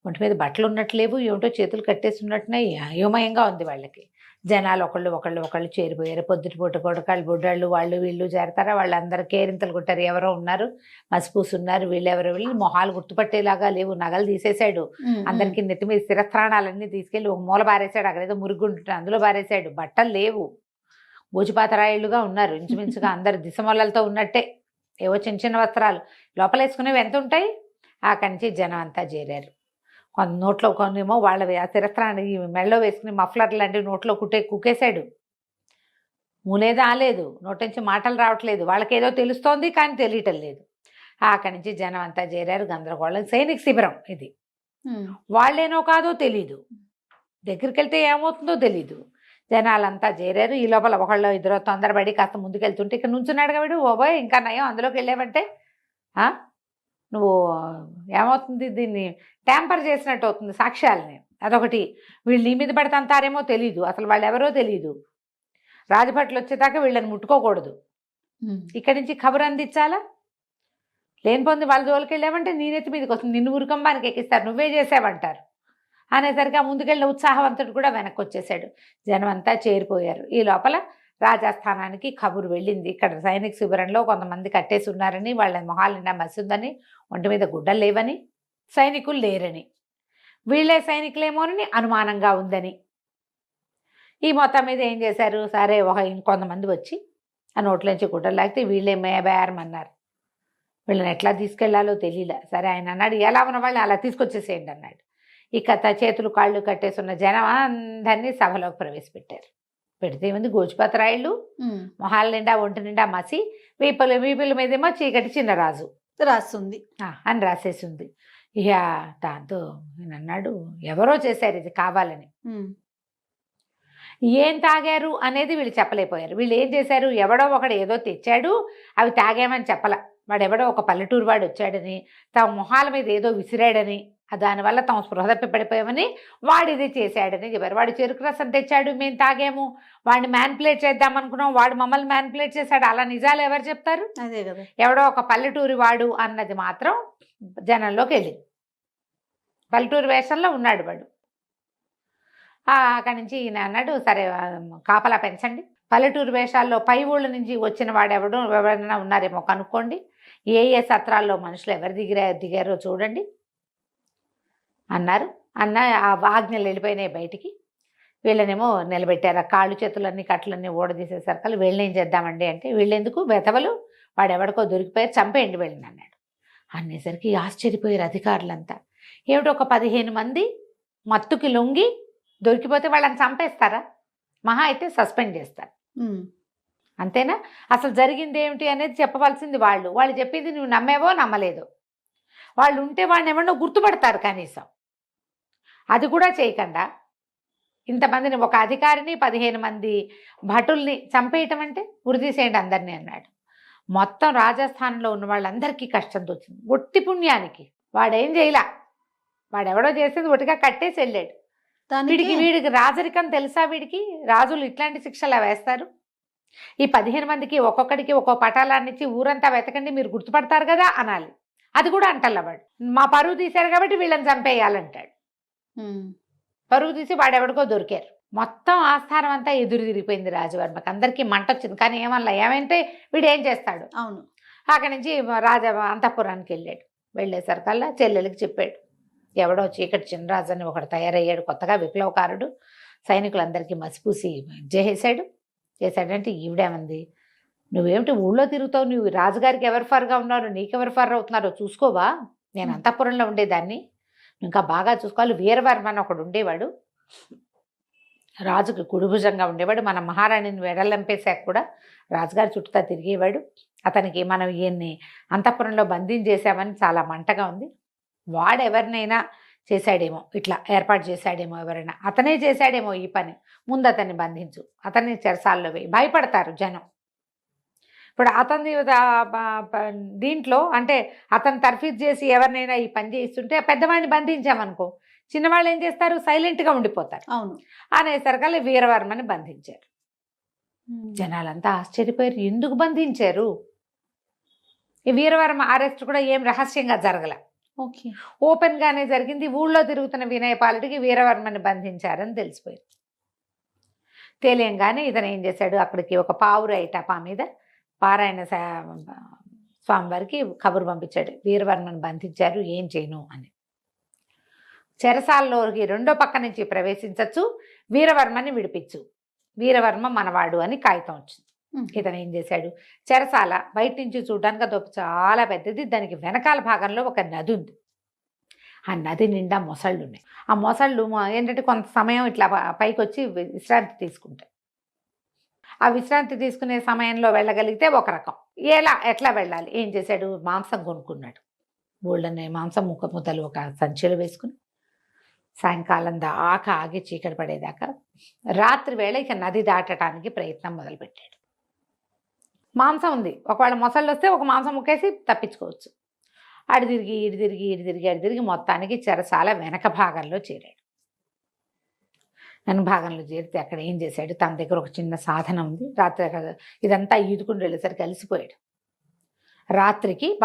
ఒంటి మీద బట్టలు ఉన్నట్లేవు, ఏమిటో చేతులు కట్టేసి ఉన్నట్టున్నాయి. అయోమయంగా ఉంది వాళ్ళకి. జనాలు ఒకళ్ళు చేరిపోయారు. పొద్దుటిపూట కొడకాళ్ళు బుడ్డాళ్ళు వాళ్ళు వీళ్ళు చేరతారా, వాళ్ళందరూ కేరింతలు కొట్టారు. ఎవరో ఉన్నారు, మసిపూసి ఉన్నారు, వీళ్ళెవరో వీళ్ళు మొహాలు గుర్తుపట్టేలాగా లేవు. నగలు తీసేశాడు. అందరికీ నెత్తి మీద స్థిరస్థానాలన్నీ తీసుకెళ్ళి ఒక మూల బారేశాడు. అక్కడేదో మురుగుంటుంటే అందులో బారేశాడు. బట్టలు లేవు, భోజిపాతరాయిళ్ళుగా ఉన్నారు ఇంచుమించుగా. అందరు దిశమొల్లలతో ఉన్నట్టే, ఏవో చిన్న వస్త్రాలు లోపలేసుకునేవి ఎంత ఉంటాయి. అక్కడి నుంచి జనం అంతా చేరారు. కొంత నోట్లో కొన్నేమో వాళ్ళ శిరస్త్రాన్ని మెడలో వేసుకుని మఫ్లర్ లాంటివి నోట్లో కుక్కేశాడు. మూలేదా ఆలేదు, నోటి నుంచి మాటలు రావట్లేదు. వాళ్ళకేదో తెలుస్తోంది కానీ తెలియటం లేదు. అక్కడి నుంచి జనం అంతా చేరారు. గందరగోళం. సైనిక శిబిరం ఇది. వాళ్ళేనో కాదో తెలీదు, దగ్గరికి వెళ్తే ఏమవుతుందో తెలీదు. జనాలంతా చేరారు. ఈ లోపల ఒకళ్ళు ఇద్దరు తొందరపడి కాస్త ముందుకెళ్తుంటే ఇక్కడ నుంచున్నాడు కాబట్టి ఓబాయ్ ఇంకా నయం అందులోకి వెళ్ళావంటే నువ్వు ఏమవుతుంది, దీన్ని ట్యాంపర్ చేసినట్టు అవుతుంది సాక్ష్యాలని. అదొకటి. వీళ్ళు నీ మీద పడతంతారేమో తెలీదు, అసలు వాళ్ళు ఎవరో తెలీదు. రాజభట్లు వచ్చేదాకా వీళ్ళని ముట్టుకోకూడదు. ఇక్కడి నుంచి ఖబర్ అందించాలా. లేనిపోంది వాళ్ళ జోలికి వెళ్ళామంటే నీ నెత్తి మీదకి వస్తుంది, నిన్ను ఉరికంబానికి ఎక్కిస్తారు, నువ్వే చేసావంటారు అనేసరికి ఆ ముందుకెళ్ళిన ఉత్సాహవంతుడు కూడా వెనక్కి వచ్చేసాడు. జనం అంతా చేరిపోయారు. ఈ లోపల రాజస్థానానికి కబురు వెళ్ళింది, ఇక్కడ సైనిక శిబిరంలో కొంతమంది కట్టేసి ఉన్నారని, వాళ్ళ మొహాలు నిండా మసిందని, ఒంటి మీద గుడ్డలు లేవని, సైనికులు లేరని, వీళ్ళే సైనికులేమోనని అనుమానంగా ఉందని. ఈ మొత్తం మీద ఏం చేశారు, సరే ఇంకొంతమంది వచ్చి ఆ నోట్లోంచి గుడ్డలు లాగితే వీళ్ళే మేబేరమన్నారు. వీళ్ళని ఎట్లా తీసుకెళ్లాలో తెలియలే. సరే ఆయన అన్నాడు, ఎలా ఉన్న వాళ్ళని అలా తీసుకొచ్చేసేయండి అన్నాడు. ఇక చేతులు కాళ్ళు కట్టేస్తున్న జనం అందరినీ సభలోకి ప్రవేశపెట్టారు. పెడితే ఏముంది, గోచిపాతరాయిళ్ళు, మొహాల నిండా ఒంటి నిండా మసి, వీపుల మీదేమో చీకటి చిన్నరాజు రాస్తుంది అని రాసేసి ఉంది. ఇక దాంతో నేను అన్నాడు, ఎవరో చేశారు ఇది కావాలని. ఏం తాగారు అనేది వీళ్ళు చెప్పలేకపోయారు. వీళ్ళు ఏం చేశారు, ఎవడో ఒకడు ఏదో తెచ్చాడు, అవి తాగామని చెప్పల. వాడెవడో ఒక పల్లెటూరు వాడు వచ్చాడని, తమ మొహాల మీద ఏదో విసిరాడని, దానివల్ల తమ స్పృహ తప్పి పడిపోయామని వాడు ఇది చేశాడని చెప్పారు. వాడు చెరుకు రసం తెచ్చాడు, మేము తాగాము, వాడిని మ్యాన్పులేట్ చేద్దాం అనుకున్నాం, వాడు మమ్మల్ని మ్యాన్పులేట్ చేశాడు. అలా నిజాలు ఎవరు చెప్తారు? అదే కదా. ఎవడో ఒక పల్లెటూరి వాడు అన్నది మాత్రం జనంలోకి వెళ్ళింది. పల్లెటూరు వేషంలో ఉన్నాడు వాడు. అక్కడి నుంచి ఈయన అన్నాడు, సరే కాపలా పెంచండి, పల్లెటూరు వేషాల్లో పై ఊళ్ళ నుంచి వచ్చిన వాడు ఎవరైనా ఉన్నారేమో కనుక్కోండి, ఏ సత్రాల్లో మనుషులు ఎవరు దిగారో చూడండి అన్నారు. ఆ ఆజ్ఞలు వెళ్ళిపోయినాయి బయటికి. వీళ్ళనేమో నిలబెట్టారు. కాళ్ళు చేతులన్నీ కట్లన్నీ ఊడదీసేసరికి వీళ్ళని ఏం చేద్దామండి అంటే, వీళ్ళెందుకు బెతవలు, వాడు ఎవడికో దొరికిపోయారు, చంపేయండి వీళ్ళని అన్నాడు. అనేసరికి ఆశ్చర్యపోయారు అధికారులంతా. ఏమిటి, ఒక 15 మంది మత్తుకి లొంగి దొరికిపోతే వాళ్ళని చంపేస్తారా? మహా అయితే సస్పెండ్ చేస్తారు, అంతేనా? అసలు జరిగింది ఏమిటి అనేది చెప్పవలసింది వాళ్ళు. వాళ్ళు చెప్పింది నువ్వు నమ్మేవో నమ్మలేదో. వాళ్ళు ఉంటే వాడిని ఎవరినో గుర్తుపడతారు కనీసం. అది కూడా చేయకుండా ఇంతమందిని, ఒక అధికారిని 15 మంది భటుల్ని చంపేయటం అంటే ఉరిదీసేయండి అందరినీ అన్నాడు. మొత్తం రాజస్థాన్లో ఉన్న వాళ్ళందరికీ కష్టం వచ్చింది. ఒట్టి పుణ్యానికి వాడేం చేయలా, వాడెవడో చేసేది ఒట్టిగా కట్టేసి వెళ్ళాడు. వీడికి రాజరికం తెలుసా? వీడికి రాజులు ఇట్లాంటి శిక్షలు వేస్తారు. ఈ 15 మందికి ఒక్కొక్కడికి ఒక్కో పటాలాన్ని ఇచ్చి ఊరంతా వెతకండి మీరు గుర్తుపడతారు కదా అనాలి. అది కూడా అంటల్లవాడు. మా పరువు తీశారు కాబట్టి వీళ్ళని చంపేయాలంటాడు. పరువు తీసి వాడెవడికో దొరికారు. మొత్తం ఆస్థానం అంతా ఎదురు తిరిగిపోయింది రాజవర్మకి. అందరికీ మంట వచ్చింది. కానీ ఏమైతే వీడు ఏం చేస్తాడు. అవును. అక్కడి నుంచి అంతఃపురానికి వెళ్ళాడు. వెళ్ళేసరికల్లా చెల్లెలకి చెప్పాడు, ఎవడో చీకటి చినరాజు అని ఒకడు తయారయ్యాడు కొత్తగా విప్లవకారుడు, సైనికులందరికీ మసిపూసి చేశాడంటే ఈవిడేమంది, నువ్వేమిటి ఊళ్ళో తిరుగుతావు, నువ్వు రాజుగారికి ఎవరు ఫర్గా ఉన్నారు, నీకెవరు ఫర్ అవుతున్నారో చూసుకోవా, నేను అంతఃపురంలో ఉండేదాన్ని, ఇంకా బాగా చూసుకోవాలి. వీరవర్మ అని ఒకడు ఉండేవాడు, రాజుకి కుడిభుజంగా ఉండేవాడు, మన మహారాణిని వెడలంపేశాక కూడా రాజుగారి చుట్టూ తిరిగేవాడు. అతనికి మనం ఈయన్ని అంతఃపురంలో బంధించేశామని చాలా మంటగా ఉంది. వాడెవరినైనా చేశాడేమో, ఇట్లా ఏర్పాటు చేశాడేమో, ఎవరైనా అతనే చేశాడేమో ఈ పని, ముందు అతన్ని బంధించు, అతన్ని చెరసాల్లో వేయి. భయపడతారు జనం. ఇప్పుడు అతన్ని దీంట్లో అంటే అతను తర్ఫీదు చేసి ఎవరినైనా ఈ పని చేయిస్తుంటే పెద్దవాడిని బంధించామనుకో, చిన్నవాళ్ళు ఏం చేస్తారు, సైలెంట్గా ఉండిపోతారు. అవును. అనేసరికల్లా వీరవర్మని బంధించారు. జనాలంతా ఆశ్చర్యపోయారు, ఎందుకు బంధించారు. ఈ వీరవర్మ అరెస్ట్ కూడా ఏం రహస్యంగా జరగల, ఓపెన్ గానే జరిగింది. ఊళ్ళో తిరుగుతున్న వినయపాలుడికి వీరవర్మని బంధించారని తెలిసిపోయింది. తెలియంగానే ఇతను ఏం చేశాడు, అక్కడికి ఒక పావురాయి టపా మీద పారాయణ స్వామివారికి కబురు పంపించాడు, వీరవర్మని బంధించారు, ఏం చేయను అని. చెరసాల్లోకి రెండో పక్క నుంచి ప్రవేశించచ్చు, వీరవర్మని విడిపించు, వీరవర్మ మనవాడు అని కాగితం వచ్చింది. ఇతను ఏం చేశాడు, చెరసాల బయట నుంచి చూడడానికి అది చాలా పెద్దది, దానికి వెనకాల భాగంలో ఒక నది ఉంది. ఆ నది నిండా మొసళ్ళు ఉన్నాయి. ఆ మొసళ్ళు ఏంటంటే కొంత సమయం ఇట్లా పైకి వచ్చి విశ్రాంతి తీసుకుంటాయి. ఆ విశ్రాంతి తీసుకునే సమయంలో వెళ్ళగలిగితే ఒక రకం. ఎట్లా వెళ్ళాలి, ఏం చేశాడు, మాంసం కొనుక్కున్నాడు. బోల్డనే మాంసం ముద్దలు ఒక సంచిలో వేసుకుని సాయంకాలం దాకా ఆగి చీకటి పడేదాకా రాత్రి వేళ ఇక నది దాటడానికి ప్రయత్నం మొదలుపెట్టాడు. మాంసం ఉంది, ఒకవేళ మొసళ్ళు వస్తే ఒక మాంసం ముక్కేసి తప్పించుకోవచ్చు. అడి తిరిగి మొత్తానికి చెరసాల వెనక భాగంలో చేరాడు. వెనక భాగంలో చేరితే అక్కడ ఏం చేశాడు, తన దగ్గర ఒక చిన్న సాధనం ఉంది. రాత్రి ఇదంతా ఈదుకుని వెళ్ళేసరికి అలసిపోయాడు.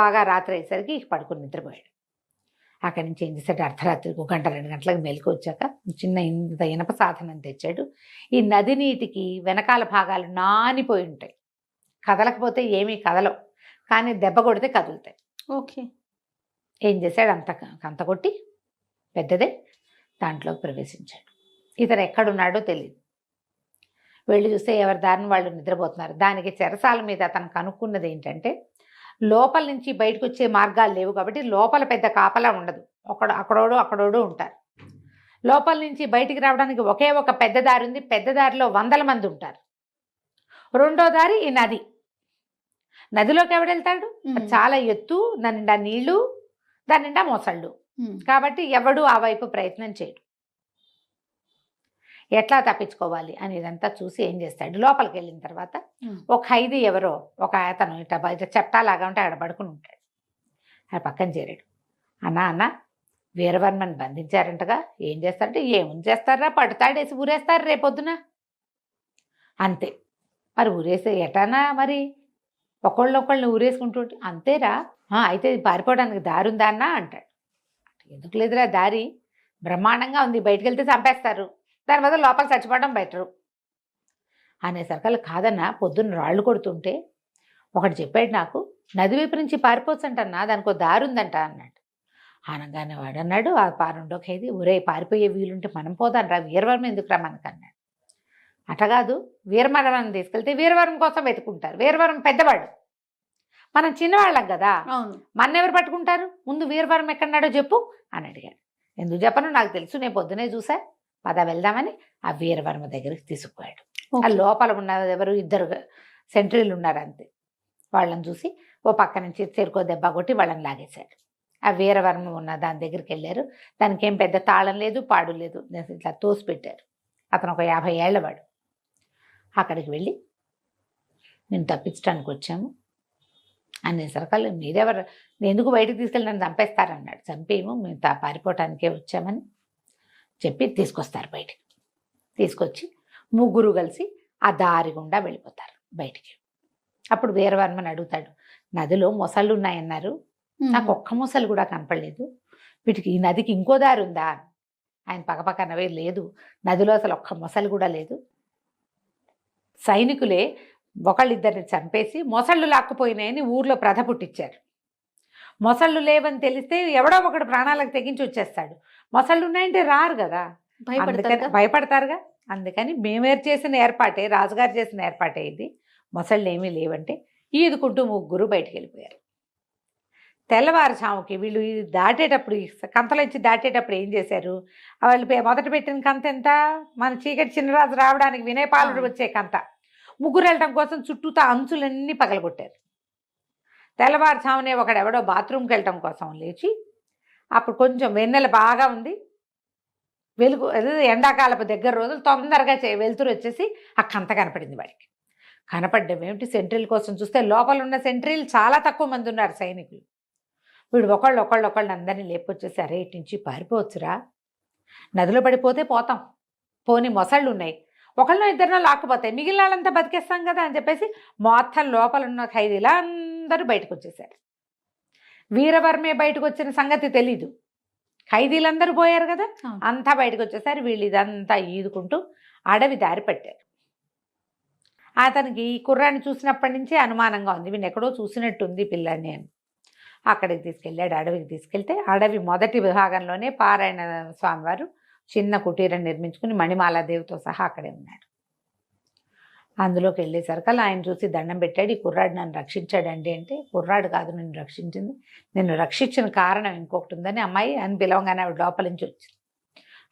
బాగా రాత్రి అయ్యేసరికి పడుకుని నిద్రపోయాడు. అక్కడి నుంచి ఏం చేశాడు, అర్ధరాత్రికి 1 గంట 2 గంటలకు మెలకు వచ్చాక చిన్న ఇనప సాధనం తెచ్చాడు. ఈ నది నీటికి వెనకాల భాగాలు నానిపోయి ఉంటాయి, కదలకపోతే ఏమీ కదలవు, కానీ దెబ్బ కొడితే కదులుతాయి. ఓకే. ఏం చేశాడు, అంత కొట్టి పెద్దదే దాంట్లోకి ప్రవేశించాడు. ఇతను ఎక్కడున్నాడో తెలియదు. వెళ్ళి చూస్తే ఎవరి దారిని వాళ్ళు నిద్రపోతున్నారు. దానికి చెరసాల మీద అతను కనుక్కున్నది ఏంటంటే, లోపల నుంచి బయటకు వచ్చే మార్గాలు లేవు కాబట్టి లోపల పెద్ద కాపలా ఉండదు, అక్కడోడు ఉంటారు. లోపల నుంచి బయటికి రావడానికి ఒకే ఒక పెద్ద దారి ఉంది, పెద్ద దారిలో 100 మంది ఉంటారు. రెండో దారి ఈ నది. నదిలోకి ఎవడెళ్తాడు, చాలా ఎత్తు, దాని నిండా నీళ్లు, దాని నిండా మొసళ్ళు, కాబట్టి ఎవడు ఆ వైపు ప్రయత్నం చేయడు. ఎట్లా తప్పించుకోవాలి అనేదంతా చూసి ఏం చేస్తాడు, లోపలికి వెళ్ళిన తర్వాత ఒక ఖైదీ ఎవరో ఒక అతను ఇట్లా బయట చెప్తాలాగా ఉంటే అక్కడ పడుకుని ఉంటాడు. ఆయన పక్కన చేరాడు. అన్న వీరవర్మని బంధించారంటగా, ఏం చేస్తారంటే, ఏముంది చేస్తారా, పట్టుతాడేసి ఊరేస్తారు రేపొద్దున అంతే. మరి ఊరేసి ఎటానా, మరి ఒకళ్ళని ఊరేసుకుంటూ అంతేరా, అయితే పారిపోవడానికి దారి ఉందా అన్న అంటాడు. ఎందుకు లేదురా దారి, బ్రహ్మాండంగా ఉంది, బయటకు వెళ్తే చంపేస్తారు, దాని వల్ల లోపల చచ్చిపోవడం బెటరు అనేసరికల్లా, కాదన్నా పొద్దున్న రాళ్ళు కొడుతుంటే ఒకటి చెప్పాడు నాకు, నది వైపు నుంచి పారిపోవచ్చంటన్నా, దానికి ఒక దారి ఉందంట అన్నాడు. అనగానే వాడు అన్నాడు, ఆ రెండో ఖైదీ, ఒరే పారిపోయే వీలుంటే మనం పోదాం రా, వీరవర్మ ఎందుకురా మనకన్నాడు. అటగాదు, వీరవర్మని తీసుకెళ్తే వీరవర్మ కోసం వెతుకుంటారు, వీరవర్మ పెద్దవాడు, మనం చిన్నవాళ్ళం కదా, మన్నెవరు పట్టుకుంటారు, ముందు వీరవర్మ ఎక్కడున్నాడో చెప్పు అని అడిగాడు. ఎందుకు చెప్పను, నాకు తెలుసు, నేను పొద్దునే చూసా, పద వెళ్దామని ఆ వీరవర్మ దగ్గరికి తీసుకుపోయాడు. ఆ లోపల ఉన్న ఎవరు 2 సెంట్రీలు ఉన్నారు అంతే, వాళ్ళని చూసి ఓ పక్క నుంచి చెరుకో దెబ్బ కొట్టి వాళ్ళని లాగేశాడు. ఆ వీరవర్మ ఉన్న దాని దగ్గరికి వెళ్ళారు. దానికి ఏం పెద్ద తాళం లేదు, పాడు లేదు, ఇట్లా తోసి పెట్టారు. అతను ఒక 50 ఏళ్ల వాడు. అక్కడికి వెళ్ళి, నేను తప్పించడానికి వచ్చాము అనేసరికల్లా, మీరెవరు, నేను ఎందుకు బయటకు తీసుకెళ్ళి నన్ను చంపేస్తారన్నాడు. చంపేమో, మేము పారిపోవటానికే వచ్చామని చెప్పి తీసుకొస్తారు. బయటికి తీసుకొచ్చి 3 కలిసి ఆ దారి గుండా వెళ్ళిపోతారు. బయటికి. అప్పుడు వీరవర్మని అడుగుతాడు, నదిలో మొసళ్ళు ఉన్నాయన్నారు, నాకు ఒక్క మొసలు కూడా కనపడలేదు, వీటికి ఈ నదికి ఇంకో దారి ఉందా? ఆయన పక్కపక్క నవ్వే, లేదు, నదిలో అసలు ఒక్క మొసలు కూడా లేదు. సైనికులే ఒకళ్ళిద్దరిని చంపేసి మొసళ్ళు లాక్కుపోయినాయని ఊర్లో ప్రథ పుట్టించారు. మొసళ్ళు లేవని తెలిస్తే ఎవడో ఒకడు ప్రాణాలకు తెగించి వచ్చేస్తాడు. మొసళ్ళు ఉన్నాయంటే రారు కదా, భయపడతారుగా. అందుకని మేమేరు చేసిన ఏర్పాటే, రాజుగారు చేసిన ఏర్పాటే ఇది. మొసళ్ళు ఏమీ లేవంటే ఈదుకుంటూ ముగ్గురు బయటికి వెళ్ళిపోయారు. తెల్లవారుజాముకి వీళ్ళు దాటేటప్పుడు, కంతలోంచి దాటేటప్పుడు ఏం చేశారు, వాళ్ళు మొదట పెట్టిన కంత ఎంత, మన చీకటి చిన్నరాజు రావడానికి వినయపాలుడు వచ్చే కంత, ముగ్గురు వెళ్ళటం కోసం చుట్టూతా అంచులన్నీ పగలగొట్టారు. తెల్లవారుజామునే ఒకడెవడో బాత్రూమ్కి వెళ్ళటం కోసం లేచి, అప్పుడు కొంచెం వెన్నెల బాగా ఉంది, వెలుగు, ఎండాకాలపు దగ్గర రోజులు, తొందరగా వెలుతురు వచ్చేసి ఆ కంత కనపడింది వాడికి. కనపడ్డం ఏమిటి, సెంట్రీల కోసం చూస్తే లోపల ఉన్న సెంట్రీలు చాలా తక్కువ మంది ఉన్నారు సైనికులు. వీడు ఒకళ్ళు అందరినీ లేపొచ్చేసి, అరే ఇటు నుంచి పారిపోవచ్చురా, నదిలో పడిపోతే పోతాం, పోని మొసళ్ళు ఉన్నాయి, ఒకళ్ళనో ఇద్దరినో లాక్కుపోతాయి, మిగిలిన వాళ్ళంతా బతికేస్తాం కదా అని చెప్పేసి మొత్తం లోపల ఉన్న ఖైదీలు అందరూ బయటకు వచ్చేసారు. వీరవర్మే బయటకు వచ్చిన సంగతి తెలీదు, ఖైదీలందరూ పోయారు కదా, అంతా బయటకు వచ్చేసారు. వీళ్ళు ఇదంతా ఈదుకుంటూ అడవి దారి పట్టారు. అతనికి ఈ కుర్రాన్ని చూసినప్పటి నుంచే అనుమానంగా ఉంది, వీడిని ఎక్కడో చూసినట్టుంది పిల్లాన్ని అని. అక్కడికి తీసుకెళ్ళాడు, అడవికి తీసుకెళ్తే అడవి మొదటి విభాగంలోనే పారాయణ స్వామివారు చిన్న కుటీరం నిర్మించుకుని మణిమాలాదేవితో సహా అక్కడే ఉన్నాడు. అందులోకి వెళ్ళేసరికల్లా ఆయన చూసి దండం పెట్టాడు, ఈ కుర్రాడు నన్ను రక్షించాడండి అంటే, కుర్రాడు కాదు నిన్ను రక్షించింది, నిన్ను రక్షించిన కారణం ఇంకొకటి ఉందని అమ్మాయి అని పిలవగానే ఆవిడ లోపల నుంచి వచ్చింది.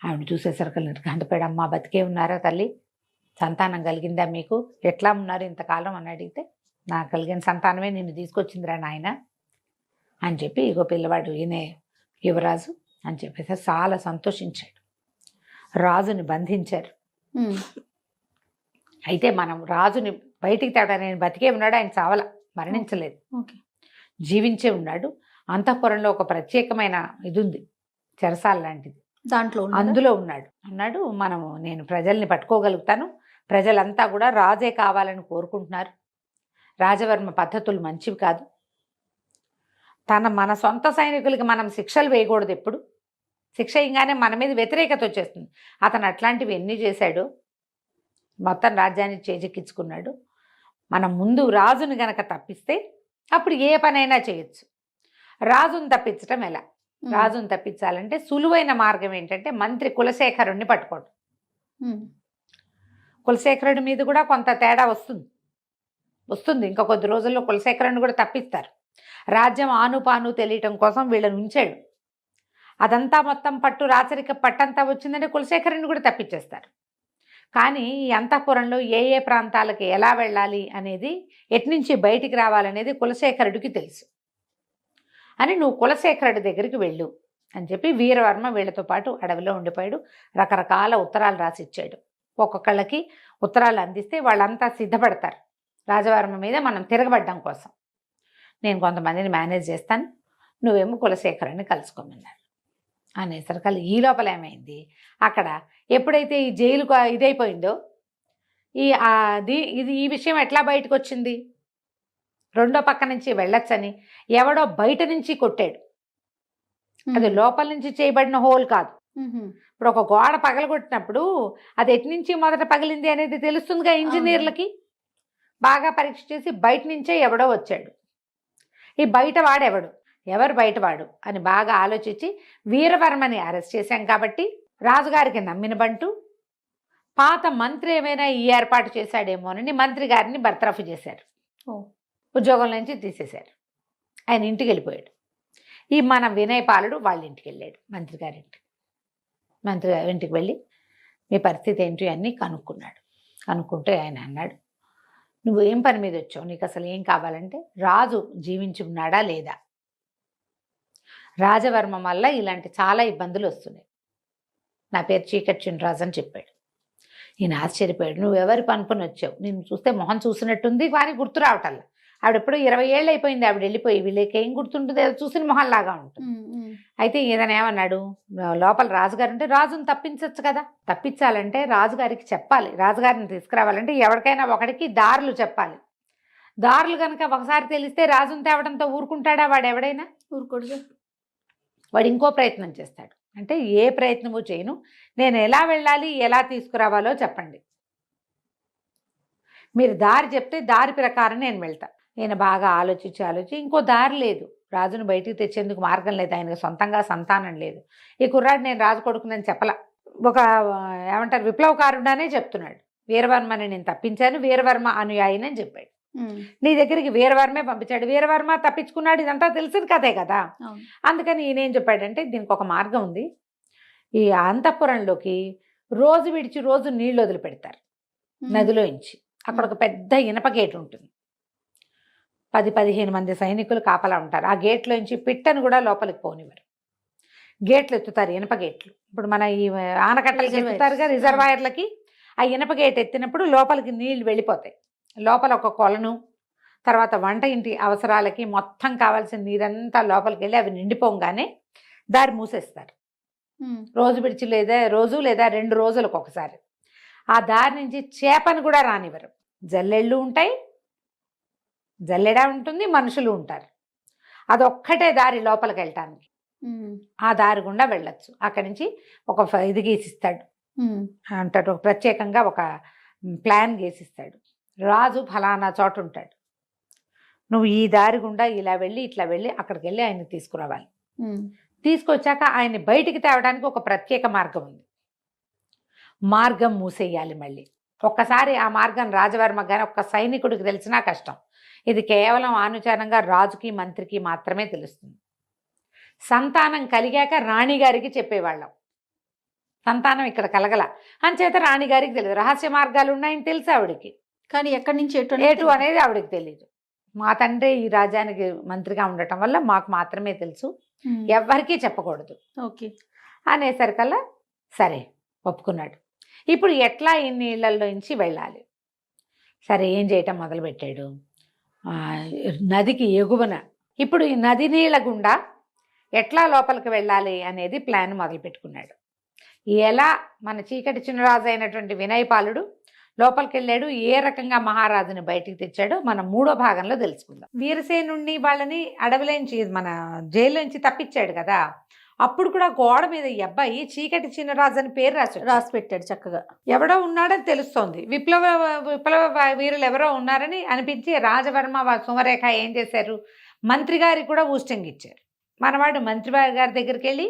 ఆవిడ చూసేసరికల్లా నిర్ఘాంతపోయాడు, అమ్మ బతికే ఉన్నారా తల్లి, సంతానం కలిగిందా మీకు, ఎట్లా ఉన్నారు ఇంతకాలం అని అడిగితే, నాకు కలిగిన సంతానమే నిన్ను తీసుకొచ్చిందిరా నాయన అని చెప్పి, ఇగో పిల్లవాడు ఈయనే యువరాజు అని చెప్పేసి చాలా సంతోషించాడు. రాజుని బంధించారు. అయితే మనం రాజుని బయటికి తేడా, నేను బతికే ఉన్నాడు, ఆయన చావల, మరణించలేదు, జీవించే ఉన్నాడు. అంతఃపురంలో ఒక ప్రత్యేకమైన ఇది ఉంది, చెరసాల లాంటిది, అందులో ఉన్నాడు. నేను ప్రజల్ని పట్టుకోగలుగుతాను, ప్రజలంతా కూడా రాజే కావాలని కోరుకుంటున్నారు, రాజవర్మ పద్ధతులు మంచివి కాదు, మన సొంత సైనికులకి మనం శిక్షలు వేయకూడదు, ఎప్పుడు శిక్ష ఇంగానే మన మీద వ్యతిరేకత వచ్చేస్తుంది. అతను అట్లాంటివి ఎన్ని చేశాడు, మొత్తం రాజ్యాన్ని చేజెక్కించుకున్నాడు. మనం ముందు రాజుని గనక తప్పిస్తే అప్పుడు ఏ పనైనా చేయొచ్చు. రాజుని తప్పించటం ఎలా, రాజుని తప్పించాలంటే సులువైన మార్గం ఏంటంటే మంత్రి కులశేఖరుణ్ణి పట్టుకోవడం. కులశేఖరుడి మీద కూడా కొంత తేడా వస్తుంది, ఇంకా కొద్ది రోజుల్లో కులశేఖరుని కూడా తప్పిస్తారు. రాజ్యం ఆనుపాను తెలియటం కోసం వీళ్ళని ఉంచాడు. అదంతా మొత్తం రాచరిక పట్టంతా వచ్చిందంటే కులశేఖరుని కూడా తప్పించేస్తారు. కానీ ఈ అంతఃపురంలో ఏ ఏ ప్రాంతాలకి ఎలా వెళ్ళాలి అనేది, ఎట్నుంచి బయటికి రావాలనేది కులశేఖరుడికి తెలుసు అని, నువ్వు కులశేఖరుడి దగ్గరికి వెళ్ళు అని చెప్పి వీరవర్మ వీళ్ళతో పాటు అడవిలో ఉండిపోయాడు. రకరకాల ఉత్తరాలు రాసిచ్చాడు. ఒక్కొక్కళ్ళకి ఉత్తరాలు అందిస్తే వాళ్ళంతా సిద్ధపడతారు రాజవర్మ మీద మనం తిరగబడ్డం కోసం. నేను కొంతమందిని మేనేజ్ చేస్తాను, నువ్వేమో కులశేఖరుని కలుసుకోమన్నారు అనేసరికల్లా ఈ లోపల ఏమైంది, అక్కడ ఎప్పుడైతే ఈ జైలు ఇదైపోయిందో, ఈ విషయం ఎట్లా బయటకు వచ్చింది, రెండో పక్క నుంచి వెళ్ళొచ్చని ఎవడో బయట నుంచి కొట్టాడు. అది లోపల నుంచి చేయబడిన హోల్ కాదు. ఇప్పుడు ఒక గోడ పగలగొట్టినప్పుడు అది ఎటు నుంచి మొదట పగిలింది అనేది తెలుస్తుందిగా ఇంజనీర్లకి. బాగా పరీక్ష చేసి బయట నుంచే ఎవడో వచ్చాడు. ఈ ఎవరు బయటవాడు అని బాగా ఆలోచించి వీరవర్మని అరెస్ట్ చేశాం కాబట్టి రాజుగారికి నమ్మిన బంటు పాత మంత్రి ఏమైనా ఈ ఏర్పాటు చేశాడేమోనని మంత్రి గారిని బర్తరఫ్ చేశారు, ఉద్యోగం నుంచి తీసేశారు. ఆయన ఇంటికి వెళ్ళిపోయాడు. ఈ మన వినయపాలుడు వాళ్ళ ఇంటికి వెళ్ళాడు, మంత్రి గారి ఇంటికి వెళ్ళి మీ పరిస్థితి ఏంటి అన్నీ కనుక్కున్నాడు. కనుక్కుంటే ఆయన అన్నాడు, నువ్వు ఏం పని మీద వచ్చావు, నీకు అసలు ఏం కావాలంటే, రాజు జీవించి ఉన్నాడా లేదా, రాజవర్మ వల్ల ఇలాంటి చాలా ఇబ్బందులు వస్తున్నాయి, నా పేరు చీకటి చిన్నరాజు అని చెప్పాడు. ఈయన ఆశ్చర్యపోయాడు, నువ్వు ఎవరి పనుకొని వచ్చావు, నేను చూస్తే మొహం చూసినట్టుంది కానీ గుర్తు రావటల్లా, ఆవిడ ఎప్పుడు 20 ఏళ్ళు అయిపోయింది, ఆవిడ వెళ్ళిపోయి, వీళ్ళకి ఏం గుర్తుంటుంది, చూసిన మొహంలాగా ఉంటుంది. అయితే ఈయన ఏమన్నాడు, లోపల రాజుగారు ఉంటే రాజుని తప్పించవచ్చు కదా, తప్పించాలంటే రాజుగారికి చెప్పాలి, రాజుగారిని తీసుకురావాలంటే ఎవరికైనా ఒకడికి దారులు చెప్పాలి. దారులు కనుక ఒకసారి తెలిస్తే రాజుని తేవడంతో ఊరుకుంటాడా వాడు? ఎవడైనా ఊరుకోడుగా. వాడు ఇంకో ప్రయత్నం చేస్తాడు. అంటే ఏ ప్రయత్నము చేయను, నేను ఎలా వెళ్ళాలి, ఎలా తీసుకురావాలో చెప్పండి, మీరు దారి చెప్తే దారి ప్రకారం నేను వెళ్తా. నేను బాగా ఆలోచించి ఇంకో దారి లేదు, రాజును బయటికి తెచ్చేందుకు మార్గం లేదు, ఆయనకు సొంతంగా సంతానం లేదు, ఈ కుర్రాడు నేను రాజు కొడుకునని చెప్పలా, ఒక ఏమంటారు విప్లవకారుడానే చెప్తున్నాడు. వీరవర్మని నేను తప్పించాను, వీరవర్మ అనుయాయిని అని చెప్పాడు. నీ దగ్గరికి వీరవర్మే పంపించాడు, వీరవర్మ తప్పించుకున్నాడు, ఇదంతా తెలిసిన కథే కదా. అందుకని ఈయనేం చెప్పాడంటే దీనికి ఒక మార్గం ఉంది, ఈ అంతఃపురంలోకి రోజు విడిచి రోజు నీళ్ళు వదిలిపెడతారు నదిలోంచి. అక్కడ ఒక పెద్ద ఇనప గేటు ఉంటుంది, 10-15 మంది సైనికులు కాపలా ఉంటారు. ఆ గేట్లోంచి పిట్టను కూడా లోపలికి పోనివ్వరు. గేట్లు ఎత్తుతారు, ఇనప గేట్లు. ఇప్పుడు మన ఈ ఆనకట్టలకి ఎత్తుతారుగా రిజర్వాయర్లకి, ఆ ఇనప గేట్ ఎత్తినప్పుడు లోపలికి నీళ్లు వెళ్ళిపోతాయి. లోపల ఒక కొలను, తర్వాత వంట ఇంటి అవసరాలకి మొత్తం కావాల్సిన నీరంతా లోపలికి వెళ్ళి అవి నిండిపోగానే దారి మూసేస్తారు. రోజు విడిచి రోజు లేదా 2 రోజులకు ఒకసారి ఆ దారి నుంచి చేపను కూడా రానివ్వరు. జల్లెళ్ళు ఉంటాయి, జల్లెడ ఉంటుంది, మనుషులు ఉంటారు. అదొక్కటే దారి లోపలికి వెళ్ళటానికి. ఆ దారి గుండా వెళ్ళొచ్చు. అక్కడి నుంచి ఒక ఇది గీసిస్తాడు అంటాడు, ఒక ప్రత్యేకంగా ఒక ప్లాన్ గీసిస్తాడు. రాజు ఫలానా చోట ఉంటాడు, నువ్వు ఈ దారి గుండా ఇలా వెళ్ళి ఇట్లా వెళ్ళి అక్కడికి వెళ్ళి ఆయన్ని తీసుకురావాలి. తీసుకొచ్చాక ఆయన్ని బయటికి తేవడానికి ఒక ప్రత్యేక మార్గం ఉంది, మార్గం మూసేయాలి. మళ్ళీ ఒక్కసారి ఆ మార్గం రాజవర్మ కానీ ఒక్క సైనికుడికి తెలిసినా కష్టం. ఇది కేవలం ఆనుచారంగా రాజుకి మంత్రికి మాత్రమే తెలుస్తుంది. సంతానం కలిగాక రాణిగారికి చెప్పేవాళ్ళం, సంతానం ఇక్కడ కలగల అంచేత రాణిగారికి తెలియదు. రహస్య మార్గాలు ఉన్నాయని తెలుసు ఆవిడికి, కానీ ఎక్కడి నుంచి ఎటు అనేది ఆవిడకి తెలియదు. మా తండ్రి ఈ రాజ్యానికి మంత్రిగా ఉండటం వల్ల మాకు మాత్రమే తెలుసు, ఎవ్వరికీ చెప్పకూడదు ఓకే అనేసరికల్లా సరే ఒప్పుకున్నాడు. ఇప్పుడు ఎట్లా ఈ నీళ్ళల్లోంచి వెళ్ళాలి? సరే ఏం చేయటం మొదలుపెట్టాడు, నదికి ఎగువన ఇప్పుడు ఈ నది నీళ్ళ గుండా ఎట్లా లోపలికి వెళ్ళాలి అనేది ప్లాన్ మొదలుపెట్టుకున్నాడు. ఎలా మన చీకటి చిన్నరాజు అయినటువంటి వినయపాలుడు లోపలికి వెళ్ళాడు, ఏ రకంగా మహారాజుని బయటికి తెచ్చాడో మనం 3వ భాగంలో తెలుసుకుందాం. వీరసేనుణ్ణి వాళ్ళని అడవిలోంచి మన జైల్లోంచి తప్పించాడు కదా, అప్పుడు కూడా గోడ మీద ఈ అబ్బాయి చీకటి చిన్నరాజు అని పేరు రాసి పెట్టాడు చక్కగా. ఎవడో ఉన్నాడని తెలుస్తోంది, విప్లవ వీరులు ఎవరో ఉన్నారని అనిపించి రాజవర్మ సుమరేఖ ఏం చేశారు, మంత్రి గారికి కూడా ఊస్టింగ్ ఇచ్చారు. మనవాడు మంత్రి గారి దగ్గరికి వెళ్ళి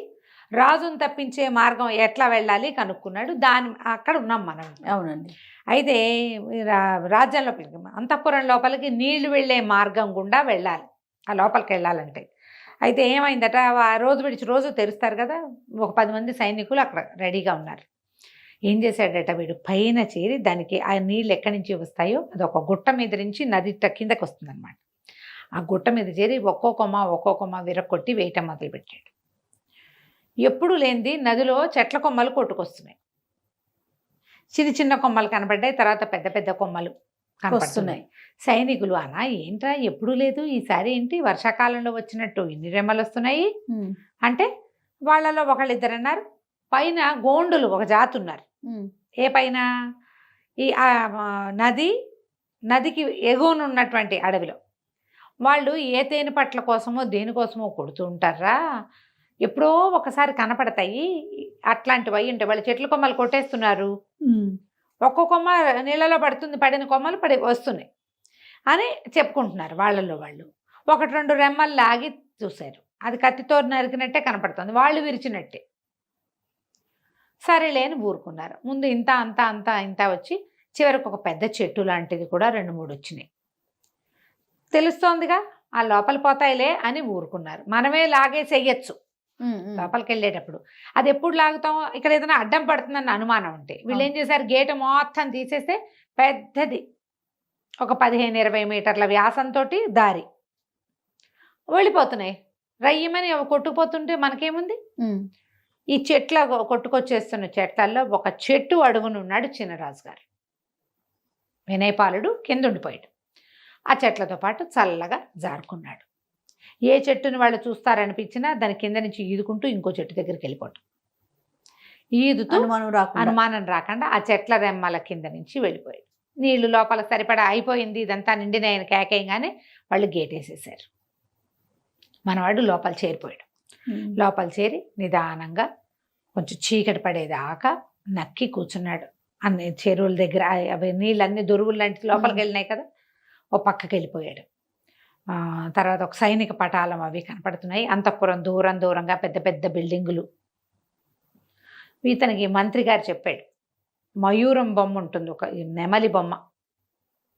రాజును తప్పించే మార్గం ఎట్లా వెళ్ళాలి కనుక్కున్నాడు. అక్కడ ఉన్నాం మనం. అవునండి. అయితే రాజ్యం లోపలికి అంతఃపురం లోపలికి నీళ్లు వెళ్ళే మార్గం గుండా వెళ్ళాలి, ఆ లోపలికి వెళ్ళాలంటే. అయితే ఏమైందట, రోజు విడిచి రోజు తెరుస్తారు కదా, ఒక 10 మంది సైనికులు అక్కడ రెడీగా ఉన్నారు. ఏం చేశాడట వీడు, పైన చేరి దానికి ఆ నీళ్ళు ఎక్కడి నుంచి వస్తాయో అది ఒక గుట్ట మీద నుంచి నది కిందకి వస్తుందన్నమాట. ఆ గుట్ట మీద చేరి ఒక్కో కొమ్మ విరక్కొట్టి వేయటం మొదలుపెట్టాడు. ఎప్పుడు లేనిది నదిలో చెట్ల కొమ్మలు కొట్టుకొస్తున్నాయి. చిన్న కొమ్మలు కనపడ్డాయి, తర్వాత పెద్ద పెద్ద కొమ్మలు కనపడుతున్నాయి. సైనికులు అనా ఏంట్రా ఎప్పుడు లేదు, ఈసారి ఏంటి వర్షాకాలంలో వచ్చినట్టు ఇన్ని రెమ్మలు వస్తున్నాయి అంటే, వాళ్ళలో ఒకళ్ళిద్దరు అన్నారు, పైన గోండులు ఒక జాతి ఉన్నారు. ఏ పైన? ఈ నదికి ఎగువన ఉన్నటువంటి అడవిలో. వాళ్ళు ఏ తేనె పట్ల కోసమో దేనికోసమో కొడుతూ ఉంటారా, ఎప్పుడో ఒకసారి కనపడతాయి, అట్లాంటివి అయ్యి ఉంటాయి. వాళ్ళు చెట్ల కొమ్మలు కొట్టేస్తున్నారు, ఒక్కో కొమ్మ నీళ్ళలో పడిన కొమ్మలు వస్తున్నాయి అని చెప్పుకుంటున్నారు వాళ్ళల్లో వాళ్ళు. 1-2 రెమ్మలు లాగి చూశారు, అది కత్తితో నరికినట్టే కనపడుతుంది, వాళ్ళు విరిచినట్టే. సరేలేని ఊరుకున్నారు. ముందు ఇంత వచ్చి చివరికి ఒక పెద్ద చెట్టు లాంటిది కూడా 2-3 వచ్చినాయి. తెలుస్తోందిగా ఆ లోపల పోతాయిలే అని ఊరుకున్నారు. మనమే లాగేసేయచ్చు లోపలికి వెళ్ళేటప్పుడు. అది ఎప్పుడు లాగుతాం, ఇక్కడ ఏదైనా అడ్డం పడుతుందన్న అనుమానం ఉంటే. వీళ్ళు ఏం చేశారు, గేటు మొత్తం తీసేస్తే పెద్దది ఒక 15-20 మీటర్ల వ్యాసంతో దారి వెళ్ళిపోతున్నాయి. రయ్యమని కొట్టుకుపోతుంటే మనకేముంది, ఈ చెట్ల కొట్టుకొచ్చేస్తున్న చెట్లల్లో ఒక చెట్టు అడుగునున్నాడు చిన్నరాజు గారు. వినయపాలుడు కింద ఉండిపోయాడు, ఆ చెట్లతో పాటు చల్లగా జారుకున్నాడు. ఏ చెట్టుని వాళ్ళు చూస్తారనిపించినా దాని కింద నుంచి ఈదుకుంటూ ఇంకో చెట్టు దగ్గరికి వెళ్ళిపోవటం. ఈదుతూ అనుమానం రాకుండా ఆ చెట్ల రెమ్మల కింద నుంచి వెళ్ళిపోయాడు. నీళ్లు లోపల సరిపడా అయిపోయింది, ఇదంతా నిండిన ఆయన కేకేయంగానే వాళ్ళు గేట్ వేసేసారు. మనవాడు లోపల చేరిపోయాడు. లోపల చేరి నిదానంగా కొంచెం చీకటి పడేదాకా నక్కి కూర్చున్నాడు. అన్ని చెరువుల దగ్గర అవి నీళ్ళన్నీ దొరువులు లాంటి లోపలికి వెళ్ళినాయి కదా, ఓ పక్కకి వెళ్ళిపోయాడు. తర్వాత ఒక సైనిక పటాలం అవి కనపడుతున్నాయి. అంతఃపురం దూరం దూరంగా పెద్ద పెద్ద బిల్డింగులు. ఇతనికి మంత్రి గారు చెప్పాడు, మయూరం బొమ్మ ఉంటుంది, ఒక నెమలి బొమ్మ.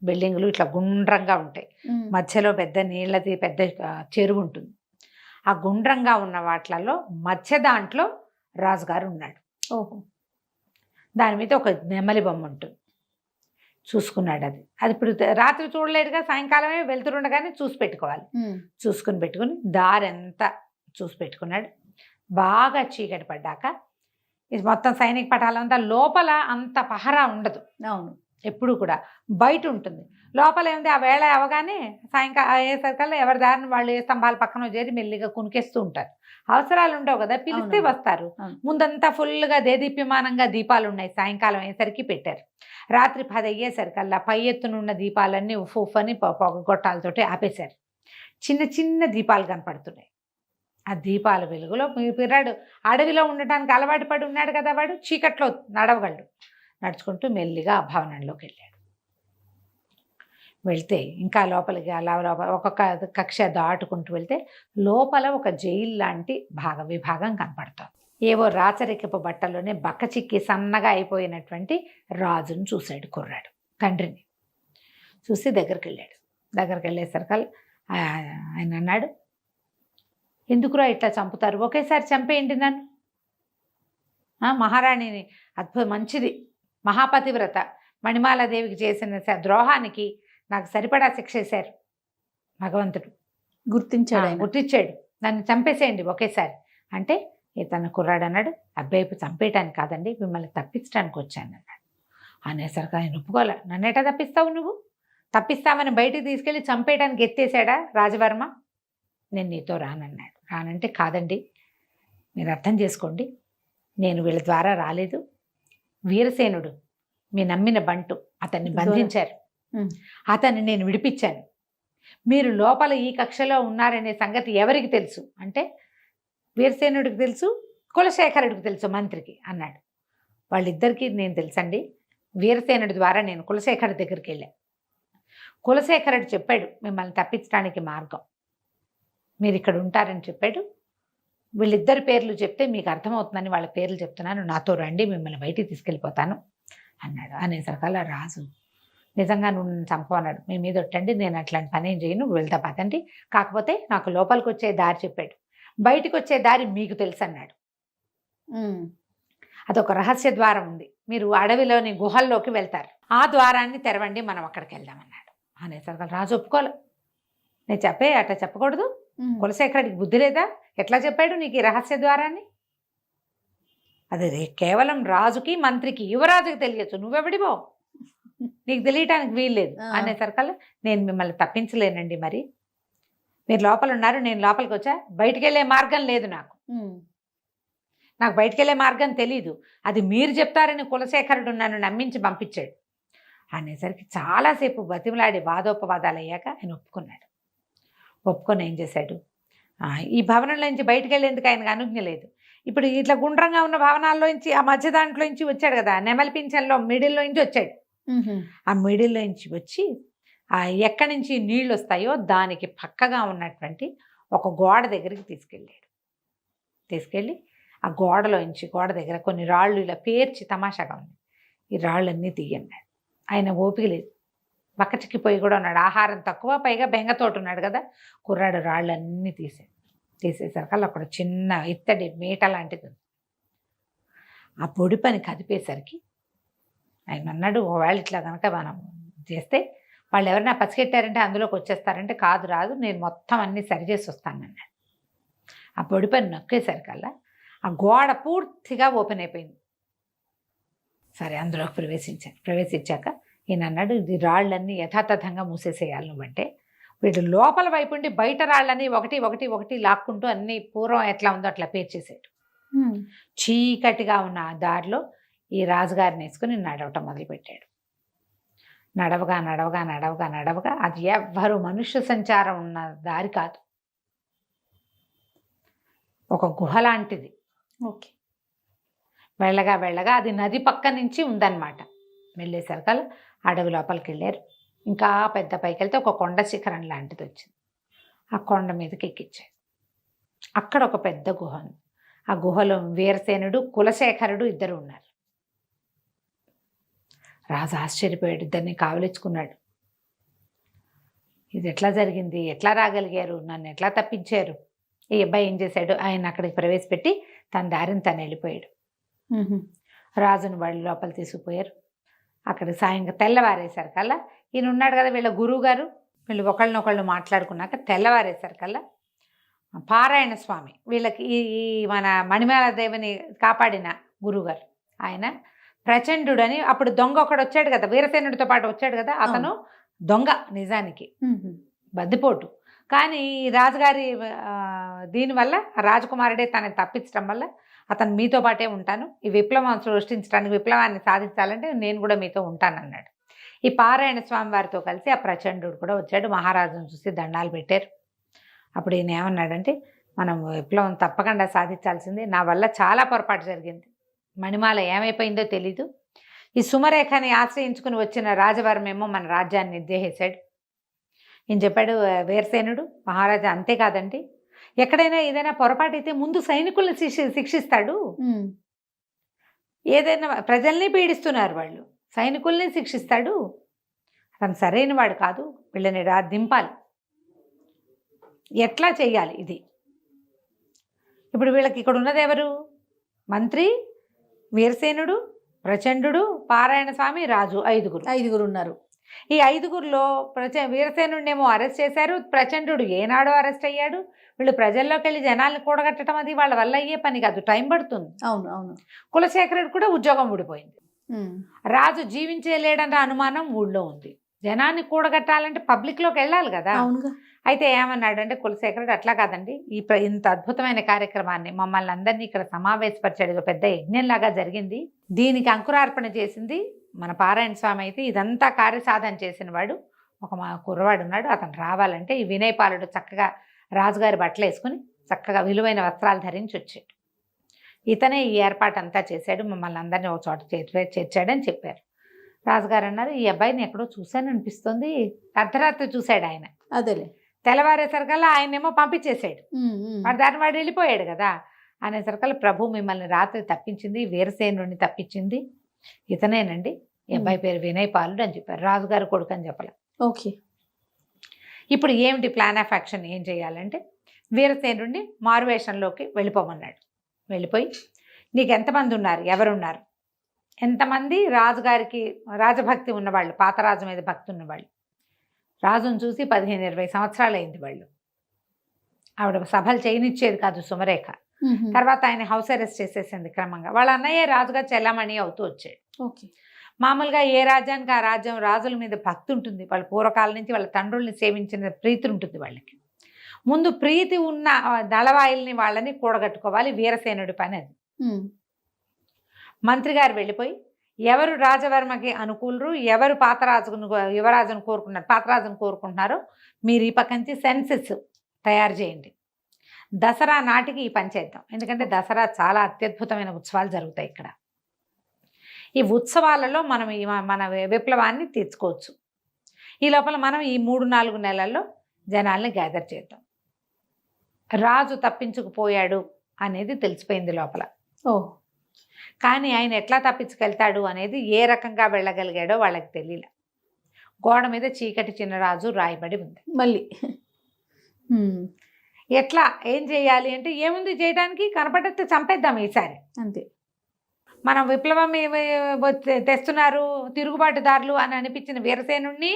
బిల్డింగులు ఇట్లా గుండ్రంగా ఉంటాయి, మధ్యలో పెద్ద నీళ్ళది పెద్ద చెరువు ఉంటుంది. ఆ గుండ్రంగా ఉన్న వాటిలలో మధ్య దాంట్లో రాజుగారు ఉన్నాడు. ఓహో. దాని మీద ఒక నెమలి బొమ్మ ఉంటుంది. చూసుకున్నాడు. అది ఇప్పుడు రాత్రి చూడలేడుగా, సాయంకాలమే వెళ్తుండగానే చూసి పెట్టుకోవాలి. చూసుకుని దారంతా చూసి పెట్టుకున్నాడు. బాగా చీకటి పడ్డాక ఇది మొత్తం సైనిక పటాలంతా లోపల అంత పహరా ఉండదు. అవును, ఎప్పుడు కూడా బయట ఉంటుంది. లోపల ఏముంది, ఆ వేళ అవగానే సాయంకాలం అయ్యేసరికల్లా ఎవరి దారిని వాళ్ళు ఏ స్తంభాల పక్కన చేరి మెల్లిగా కునికేస్తూ ఉంటారు. అవసరాలు ఉండవు కదా, పిలిస్తే వస్తారు. ముందంతా ఫుల్గా దేదీప్యమానంగా దీపాలు ఉన్నాయి. సాయంకాలం అయ్యేసరికి పెట్టారు. రాత్రి 10 అయ్యేసరికల్లా పై ఎత్తునున్న దీపాలన్నీ ఉఫ్ అని పొగగొట్టాలతోటి ఆపేశారు. చిన్న చిన్న దీపాలు కనపడుతున్నాయి. ఆ దీపాల వెలుగులో పిర్రాడు అడవిలో ఉండటానికి అలవాటు పడి ఉన్నాడు కదా, వాడు చీకట్లో నడవగలడు. నడుచుకుంటూ మెల్లిగా ఆ భవనంలోకి వెళ్ళాడు. వెళ్తే ఇంకా లోపలికి అలా లోపల ఒక్కొక్క కక్ష దాటుకుంటూ వెళ్తే లోపల ఒక జైలు లాంటి విభాగం కనపడుతుంది. ఏవో రాచరికపు బట్టలోనే బక్క చిక్కి సన్నగా అయిపోయినటువంటి రాజును చూశాడు కుర్రాడు. తండ్రిని చూసి దగ్గరికి వెళ్ళాడు. దగ్గరికి వెళ్ళేసరికి ఆయన అన్నాడు, ఎందుకురా ఇట్లా చంపుతారు, ఒకేసారి చంపేయండి నన్ను. మహారాణిని మంచిది, మహాపతివ్రత మణిమాలాదేవికి చేసిన ద్రోహానికి నాకు సరిపడా శిక్ష వేశారు భగవంతుడు. గుర్తించాడు. నన్ను చంపేసేయండి ఒకేసారి అంటే తన కుర్రాడు అన్నాడు, అబ్బాయి చంపేయటానికి కాదండి, మిమ్మల్ని తప్పించడానికి వచ్చాను అన్నాడు. అనేసరికి ఆయన ఒప్పుకోలే. నన్ను ఎటా తప్పిస్తావు నువ్వు? తప్పిస్తామని బయటికి తీసుకెళ్ళి చంపేయడానికి ఎత్తేసాడా రాజవర్మ? నేను నీతో రానన్నాడు. రానంటే కాదండి, మీరు అర్థం చేసుకోండి, నేను వీళ్ళ ద్వారా రాలేదు. వీరసేనుడు మీ నమ్మిన బంటు అతన్ని బంధించారు. అతన్ని నేను విడిపించాను. మీరు లోపల ఈ కక్షలో ఉన్నారనే సంగతి ఎవరికి తెలుసు అంటే వీరసేనుడికి తెలుసు, కులశేఖరుడికి తెలుసు, మంత్రికి అన్నాడు. వాళ్ళిద్దరికీ నేను తెలుసండి. వీరసేనుడి ద్వారా నేను కులశేఖరుడి దగ్గరికి వెళ్ళాను. కులశేఖరుడు చెప్పాడు మిమ్మల్ని తప్పించడానికి మార్గం, మీరు ఇక్కడ ఉంటారని చెప్పాడు. వీళ్ళిద్దరి పేర్లు చెప్తే మీకు అర్థమవుతుందని వాళ్ళ పేర్లు చెప్తున్నాను, నాతో రండి, మిమ్మల్ని బయటికి తీసుకెళ్ళిపోతాను అన్నాడు. అనేసరికల్లా రాజు, నిజంగా నువ్వు చంపన్నాడు, మీ మీద ఒట్టండి, నేను అట్లాంటి పని ఏం చేయను, వెళ్తా పదండి. కాకపోతే నాకు లోపలికి వచ్చే దారి చెప్పాడు, బయటికి వచ్చే దారి మీకు తెలుసు అన్నాడు. అదొక రహస్య ద్వారం ఉంది, మీరు అడవిలోని గుహల్లోకి వెళ్తారు, ఆ ద్వారాన్ని తెరవండి, మనం అక్కడికి వెళ్దామన్నాడు. అనేసరికి రాజు ఒప్పుకోలే. నేను అట్లా చెప్పకూడదు, కులశేఖరుడికి బుద్ధి లేదా, ఎట్లా చెప్పాడు నీకు ఈ రహస్య ద్వారాన్ని? అది కేవలం రాజుకి మంత్రికి యువరాజుకి తెలియచ్చు, నువ్వెవడివో నీకు తెలియటానికి వీల్లేదు. అనేసరికల్లా నేను మిమ్మల్ని తప్పించలేనండి, మరి మీరు లోపల ఉన్నారు, నేను లోపలికి వచ్చా, బయటికి వెళ్ళే మార్గం లేదు, నాకు బయటికి వెళ్ళే మార్గం తెలీదు, అది మీరు చెప్తారని కులశేఖరుడు నన్ను నమ్మించి పంపించాడు. అనేసరికి చాలాసేపు బతిమలాడి వాదోపవాదాలు అయ్యాక ఆయన ఒప్పుకున్నాడు. ఒప్పుకొని ఏం చేశాడు, ఈ భవనంలో నుంచి బయటికి వెళ్ళేందుకు ఆయనకు అనుజ్ఞ లేదు. ఇప్పుడు ఇట్లా గుండ్రంగా ఉన్న భవనాల్లోంచి ఆ మధ్య దాంట్లోంచి వచ్చాడు కదా, నెమలి పింఛన్లో మిడిల్లో నుంచి వచ్చాడు. ఆ మిడిల్లో నుంచి వచ్చి ఎక్కడి నుంచి నీళ్ళు వస్తాయో దానికి పక్కగా ఉన్నటువంటి ఒక గోడ దగ్గరికి తీసుకెళ్ళి ఆ గోడ దగ్గర కొన్ని రాళ్ళు ఇలా పేర్చి తమాషాగా ఉంది, ఈ రాళ్ళన్నీ తీయన్నాడు. ఆయన ఓపిక లేదు, బక్కచిక్కిపోయి కూడా ఉన్నాడు, ఆహారం తక్కువ, పైగా బెంగతోటి ఉన్నాడు కదా. కుర్రాడు రాళ్ళన్నీ తీసేసరికి అక్కడ చిన్న ఇత్తడి మీట లాంటిది ఉంది. ఆ పొడి పని కదిపేసరికి ఆయన అన్నాడు, ఒకవేళ ఇట్లా కనుక మనం చేస్తే వాళ్ళు ఎవరైనా పసిగట్టారంటే అందులోకి వచ్చేస్తారంటే, కాదు రాదు, నేను మొత్తం అన్నీ సరిచేసి వస్తానన్నాడు. ఆ పొడి పని నొక్కేసరికల్లా ఆ గోడ పూర్తిగా ఓపెన్ అయిపోయింది. సరే అందులోకి ప్రవేశించాక ఈయన అన్నాడు, ఇది రాళ్ళన్నీ యథాతథంగా మూసేసేయాలి నువ్వంటే. వీడు లోపల వైపు ఉండి బయట రాళ్ళని ఒకటి ఒకటి ఒకటి లాక్కుంటూ అన్ని పూర్వం ఎట్లా ఉందో అట్లా పేర్చేసాడు. చీకటిగా ఉన్న ఆ దారిలో ఈ రాజుగారిని వేసుకుని నడవటం మొదలుపెట్టాడు. నడవగా నడవగా నడవగా నడవగా అది ఎవ్వరు మనుష్య సంచారం ఉన్న దారి కాదు, ఒక గుహ లాంటిది. ఓకే. వెళ్ళగా వెళ్ళగా అది నది పక్క నుంచి ఉందన్నమాట. వెళ్ళేసరికల్ అడవి లోపలికి వెళ్ళారు. ఇంకా పెద్ద పైకి వెళ్తే ఒక కొండ శిఖరం లాంటిది వచ్చింది. ఆ కొండ మీదకి ఎక్కించారు. అక్కడ ఒక పెద్ద గుహ ఉంది. ఆ గుహలో వీరసేనుడు, కులశేఖరుడు ఇద్దరు ఉన్నారు. రాజు ఆశ్చర్యపోయాడు, ఇద్దరిని కావలించుకున్నాడు. ఇది ఎట్లా జరిగింది, ఎట్లా రాగలిగారు, నన్ను ఎట్లా తప్పించారు? ఈ అబ్బాయి ఏం చేశాడు, ఆయన అక్కడికి ప్రవేశపెట్టి తన దారిని తను వెళ్ళిపోయాడు. రాజును వాళ్ళు లోపల తీసుకుపోయారు. అక్కడ సాయంగా తెల్లవారేసరికల్లా ఈయన ఉన్నాడు కదా వీళ్ళ గురువు గారు, వీళ్ళు ఒకళ్ళనొకళ్ళు మాట్లాడుకున్నాక తెల్లవారేసరికల్లా పారాయణ స్వామి, వీళ్ళకి ఈ మన మణిమాల దేవిని కాపాడిన గురువుగారు, ఆయన ప్రచండుడని, అప్పుడు దొంగ ఒకడు వచ్చాడు కదా వీరసేనుడితో పాటు వచ్చాడు కదా, అతను దొంగ నిజానికి, బద్దిపోటు. కానీ ఈ రాజుగారి దీనివల్ల రాజకుమారుడే తనని తప్పించడం వల్ల అతను మీతో పాటే ఉంటాను, ఈ విప్లవం సృష్టించడానికి, విప్లవాన్ని సాధించాలంటే నేను కూడా మీతో ఉంటానన్నాడు. ఈ పారాయణ స్వామి వారితో కలిసి ఆ ప్రచండు కూడా వచ్చాడు. మహారాజును చూసి దండాలు పెట్టారు. అప్పుడు ఈయన ఏమన్నాడంటే, మనం విప్లవం తప్పకుండా సాధించాల్సిందే, నా వల్ల చాలా పొరపాటు జరిగింది, మణిమాల ఏమైపోయిందో తెలీదు, ఈ సుమరేఖని ఆశ్రయించుకుని వచ్చిన రాజవర్మేమో మన రాజ్యాన్ని నిర్దేశించాడు. ఈయన చెప్పాడు వీరసేనుడు, మహారాజా అంతేకాదండి, ఎక్కడైనా ఏదైనా పొరపాటు అయితే ముందు సైనికుల్ని శిక్షిస్తాడు, ఏదైనా ప్రజల్ని పీడిస్తున్నారు వాళ్ళు, సైనికుల్ని శిక్షిస్తాడు, అతను సరైన వాడు కాదు, వీళ్ళని దింపాలి, ఎట్లా చెయ్యాలి ఇది. ఇప్పుడు వీళ్ళకి ఇక్కడ ఉన్నది ఎవరు, మంత్రి, వీరసేనుడు, ప్రచండు, పారాయణ స్వామి, రాజు, ఐదుగురు ఉన్నారు. ఈ ఐదుగురిలో వీరసేనుడినేమో అరెస్ట్ చేశారు, ప్రచండు ఏనాడో అరెస్ట్ అయ్యాడు. వీళ్ళు ప్రజల్లోకి వెళ్ళి జనాల్ని కూడగట్టడం అది వాళ్ళ వల్ల అయ్యే పని కాదు, టైం పడుతుంది. అవును అవును. కులశేఖరుడు కూడా ఉద్యోగం ఊడిపోయింది. రాజు జీవించలేడన్న అనుమానం ఊళ్ళో ఉంది. జనాన్ని కూడగట్టాలంటే పబ్లిక్లోకి వెళ్ళాలి కదా. అవునుగా. అయితే ఏమన్నాడు అంటే కులశేఖరుడు, అట్లా కాదండి, ఇంత అద్భుతమైన కార్యక్రమాన్ని మమ్మల్ని అందరినీ ఇక్కడ సమావేశపరిచాడు, పెద్ద యజ్ఞంలాగా జరిగింది, దీనికి అంకురార్పణ చేసింది మన పారాయణ స్వామి అయితే, ఇదంతా కార్యసాధన చేసిన వాడు ఒక మా కుర్రవాడు ఉన్నాడు, అతను రావాలంటే ఈ వినయపాలుడు చక్కగా రాజుగారి బట్టలు వేసుకుని చక్కగా విలువైన వస్త్రాలు ధరించి వచ్చాడు, ఇతనే ఈ ఏర్పాటు అంతా చేశాడు, మమ్మల్ని అందరినీ ఒక చోట చేర్చాడని చెప్పారు. రాజుగారు అన్నారు, ఈ అబ్బాయిని ఎక్కడో చూశాను అనిపిస్తుంది, అర్ధరాత్రి చూశాడు ఆయన. అదేలే. తెల్లవారేసరికల్లా ఆయనేమో పంపించేశాడు, వాడు దాన్ని వాడు వెళ్ళిపోయాడు కదా. అనేసరికల్లా ప్రభు మిమ్మల్ని రాత్రి తప్పించింది, వీరసేనుడిని తప్పించింది ఇతనేనండి, ఈ అబ్బాయి పేరు వినయపాలుడు అని చెప్పారు. రాజుగారు కొడుకు అని చెప్పలే. ఓకే. ఇప్పుడు ఏమిటి ప్లాన్ ఆఫ్ యాక్షన్, ఏం చేయాలంటే వీరసేనుడిని మారువేషంలోకి వెళ్ళిపోమన్నాడు. వెళ్ళిపోయి నీకు ఎంతమంది ఉన్నారు, ఎవరున్నారు, ఎంతమంది రాజుగారికి రాజభక్తి ఉన్నవాళ్ళు, పాతరాజు మీద భక్తి ఉన్నవాళ్ళు, రాజును చూసి 15-20 సంవత్సరాలు అయింది వాళ్ళు, ఆవిడ సభలు చేయనిచ్చేది కాదు సుమరేఖ. తర్వాత ఆయన హౌస్ అరెస్ట్ చేసేసింది క్రమంగా. వాళ్ళ అన్నయ్య రాజుగా చెల్లమణి అవుతూ వచ్చాడు. ఓకే. మామూలుగా ఏ రాజ్యానికి ఆ రాజ్యం రాజుల మీద భక్తి ఉంటుంది, వాళ్ళ పూర్వకాలం నుంచి వాళ్ళ తండ్రుల్ని సేవించిన ప్రీతి ఉంటుంది వాళ్ళకి. ముందు ప్రీతి ఉన్న దళవాయిల్ని వాళ్ళని కూడగట్టుకోవాలి, వీరసేనుడి పని అది. మంత్రి గారు వెళ్ళిపోయి ఎవరు రాజవర్మకి అనుకూలరు, ఎవరు యువరాజును కోరుకుంటున్నారో మీరు ఈ పక్క నుంచి సెన్సెస్ తయారు చేయండి, దసరా నాటికి ఈ పని చేద్దాం, ఎందుకంటే దసరా చాలా అత్యద్భుతమైన ఉత్సవాలు జరుగుతాయి ఇక్కడ, ఈ ఉత్సవాలలో మనం మన విప్లవాన్ని తీర్చుకోవచ్చు, ఈ లోపల మనం ఈ 3-4 నెలల్లో జనాల్ని గ్యాదర్ చేద్దాం. రాజు తప్పించుకుపోయాడు అనేది తెలిసిపోయింది లోపల. కానీ ఆయన ఎట్లా తప్పించుకెళ్తాడు అనేది, ఏ రకంగా వెళ్ళగలిగాడో వాళ్ళకి తెలియలే. గోడ మీద చీకటి చిన్నరాజు రాయబడి ఉంది. మళ్ళీ ఎట్లా ఏం చేయాలి అంటే, ఏముంది చేయడానికి, కనపడితే చంపేద్దాం ఈసారి అంతే. మనం విప్లవం తెస్తున్నారు తిరుగుబాటుదారులు అని అనిపించిన వీరసేనుడిని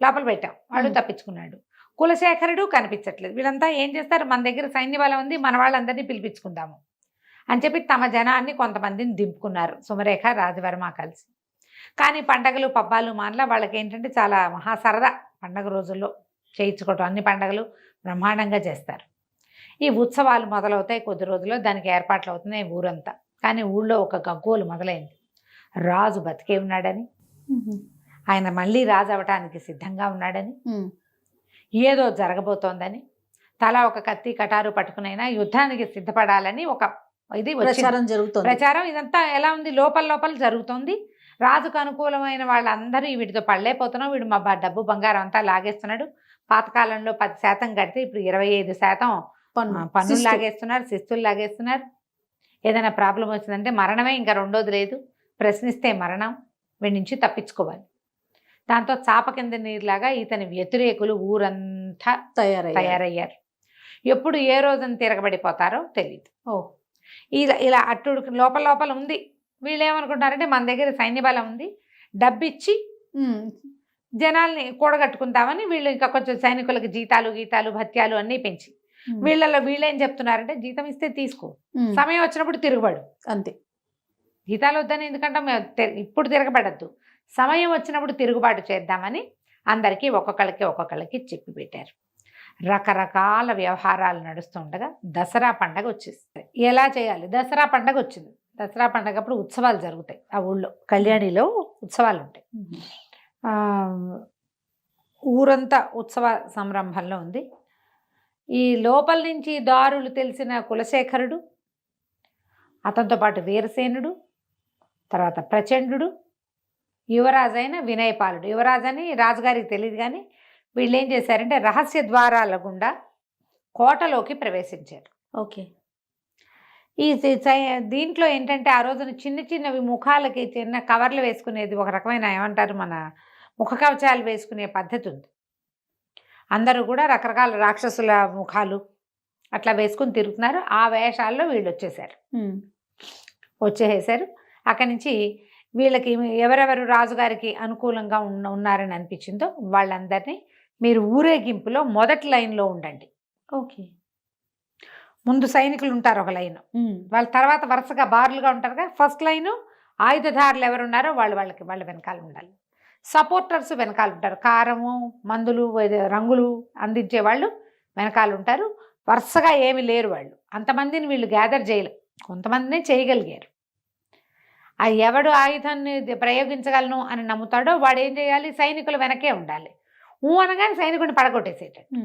లోపల పెట్టాం, వాడు తప్పించుకున్నాడు. కులశేఖరుడు కనిపించట్లేదు. వీళ్ళంతా ఏం చేస్తారు, మన దగ్గర సైన్య బలం ఉంది, మన వాళ్ళందరినీ పిలిపించుకుందాము అని చెప్పి తమ జనాన్ని కొంతమందిని దింపుకున్నారు సుమరేఖ, రాజవర్మ కలిసి. కానీ పండగలు పబ్బాలు మానలా వాళ్ళకి ఏంటంటే చాలా మహా సరదా, పండగ రోజుల్లో చేయించుకోవటం, అన్ని పండగలు బ్రహ్మాండంగా చేస్తారు. ఈ ఉత్సవాలు మొదలవుతాయి, కొద్ది రోజుల్లో దానికి ఏర్పాట్లు అవుతున్నాయి ఊరంతా. కానీ ఊళ్ళో ఒక గగ్గోలు మొదలైంది. రాజు బతికే ఉన్నాడని, ఆయన మళ్ళీ రాజు అవటానికి సిద్ధంగా ఉన్నాడని, ఏదో జరగబోతోందని, తలా ఒక కత్తి కటారు పట్టుకునైనా యుద్ధానికి సిద్ధపడాలని ఒక ఇది ప్రచారం జరుగుతుంది. ప్రచారం ఇదంతా ఎలా ఉంది, లోపల లోపల జరుగుతోంది. రాజుకు అనుకూలమైన వాళ్ళందరూ వీటితో పడలేకపోతున్నాం, వీడు మా డబ్బు బంగారం అంతా లాగేస్తున్నాడు. పాతకాలంలో 10% కడితే ఇప్పుడు 25% పన్నులు లాగేస్తున్నారు, శిస్తులు లాగేస్తున్నారు. ఏదైనా ప్రాబ్లం వచ్చిందంటే మరణమే, ఇంకా రెండోది లేదు. ప్రశ్నిస్తే మరణం, వీడి నుంచి తప్పించుకోవాలి. దాంతో చాప కింద నీరులాగా ఇతని వ్యతిరేకులు ఊరంతా తయారయ్యారు. ఎప్పుడు ఏ రోజున తిరగబడిపోతారో తెలియదు. ఇలా అట్టుడు లోపల లోపల ఉంది. వీళ్ళు ఏమనుకుంటారంటే మన దగ్గర సైన్య బలం ఉంది, డబ్బిచ్చి జనాల్ని కూడగట్టుకుంటామని వీళ్ళు ఇంకా కొంచెం సైనికులకు జీతాలు గీతాలు భత్యాలు అన్నీ పెంచి, వీళ్ళలో వీళ్ళేం చెప్తున్నారంటే జీతం ఇస్తే తీసుకో, సమయం వచ్చినప్పుడు తిరుగుబడు అంతే. జీతాలు వద్దని ఎందుకంటే ఇప్పుడు తిరగబడద్దు, సమయం వచ్చినప్పుడు తిరుగుబాటు చేద్దామని అందరికీ ఒక్కొక్కళ్ళకి చెప్పి పెట్టారు. రకరకాల వ్యవహారాలు నడుస్తుండగా దసరా పండగ వచ్చేస్తుంది. ఎలా చేయాలి? దసరా పండగ వచ్చింది. దసరా పండగ అప్పుడు ఉత్సవాలు జరుగుతాయి. ఆ ఊళ్ళో కళ్యాణిలో ఉత్సవాలు ఉంటాయి. ఊరంతా ఉత్సవ సంరంభంలో ఉంది. ఈ లోపల నుంచి దారులు తెలిసిన కులశేఖరుడు, అతనితో పాటు వీరసేనుడు, తర్వాత ప్రచండు, యువరాజైన వినయపాలుడు. యువరాజని రాజుగారికి తెలియదు, కానీ వీళ్ళు ఏం చేశారంటే రహస్య ద్వారాల గుండా కోటలోకి ప్రవేశించారు. ఓకే. ఈ దీంట్లో ఏంటంటే ఆ రోజున చిన్న చిన్నవి ముఖాలకి చిన్న కవర్లు వేసుకునేది, ఒక రకమైన ఏమంటారు మన ముఖ కవచాలు వేసుకునే పద్ధతి ఉంది. అందరూ కూడా రకరకాల రాక్షసుల ముఖాలు అట్లా వేసుకుని తిరుగుతున్నారు. ఆ వేషాల్లో వీళ్ళు వచ్చేసారు. అక్కడి నుంచి వీళ్ళకి ఎవరెవరు రాజుగారికి అనుకూలంగా ఉన్నారని అనిపించిందో వాళ్ళందరినీ మీరు ఊరేగింపులో మొదటి లైన్లో ఉండండి. ఓకే. ముందు సైనికులు ఉంటారు ఒక లైను, వాళ్ళ తర్వాత వరుసగా బార్లుగా ఉంటారుగా. ఫస్ట్ లైను ఆయుధదారులు ఎవరున్నారో వాళ్ళ వెనకాల ఉండాలి. సపోర్టర్స్ వెనకాల ఉంటారు. కారము, మందులు, రంగులు అందించే వాళ్ళు వెనకాల ఉంటారు. వరుసగా ఏమి లేరు వాళ్ళు. అంతమందిని వీళ్ళు గ్యాదర్ చేయలేరు, కొంతమందినే చేయగలిగారు. ఆ ఎవడు ఆయుధాన్ని ప్రయోగించగలను అని నమ్ముతాడో వాడు ఏం చేయాలి, సైనికుల వెనకే ఉండాలి. అనగానే సైనికుడిని పడగొట్టేసేటట్టు.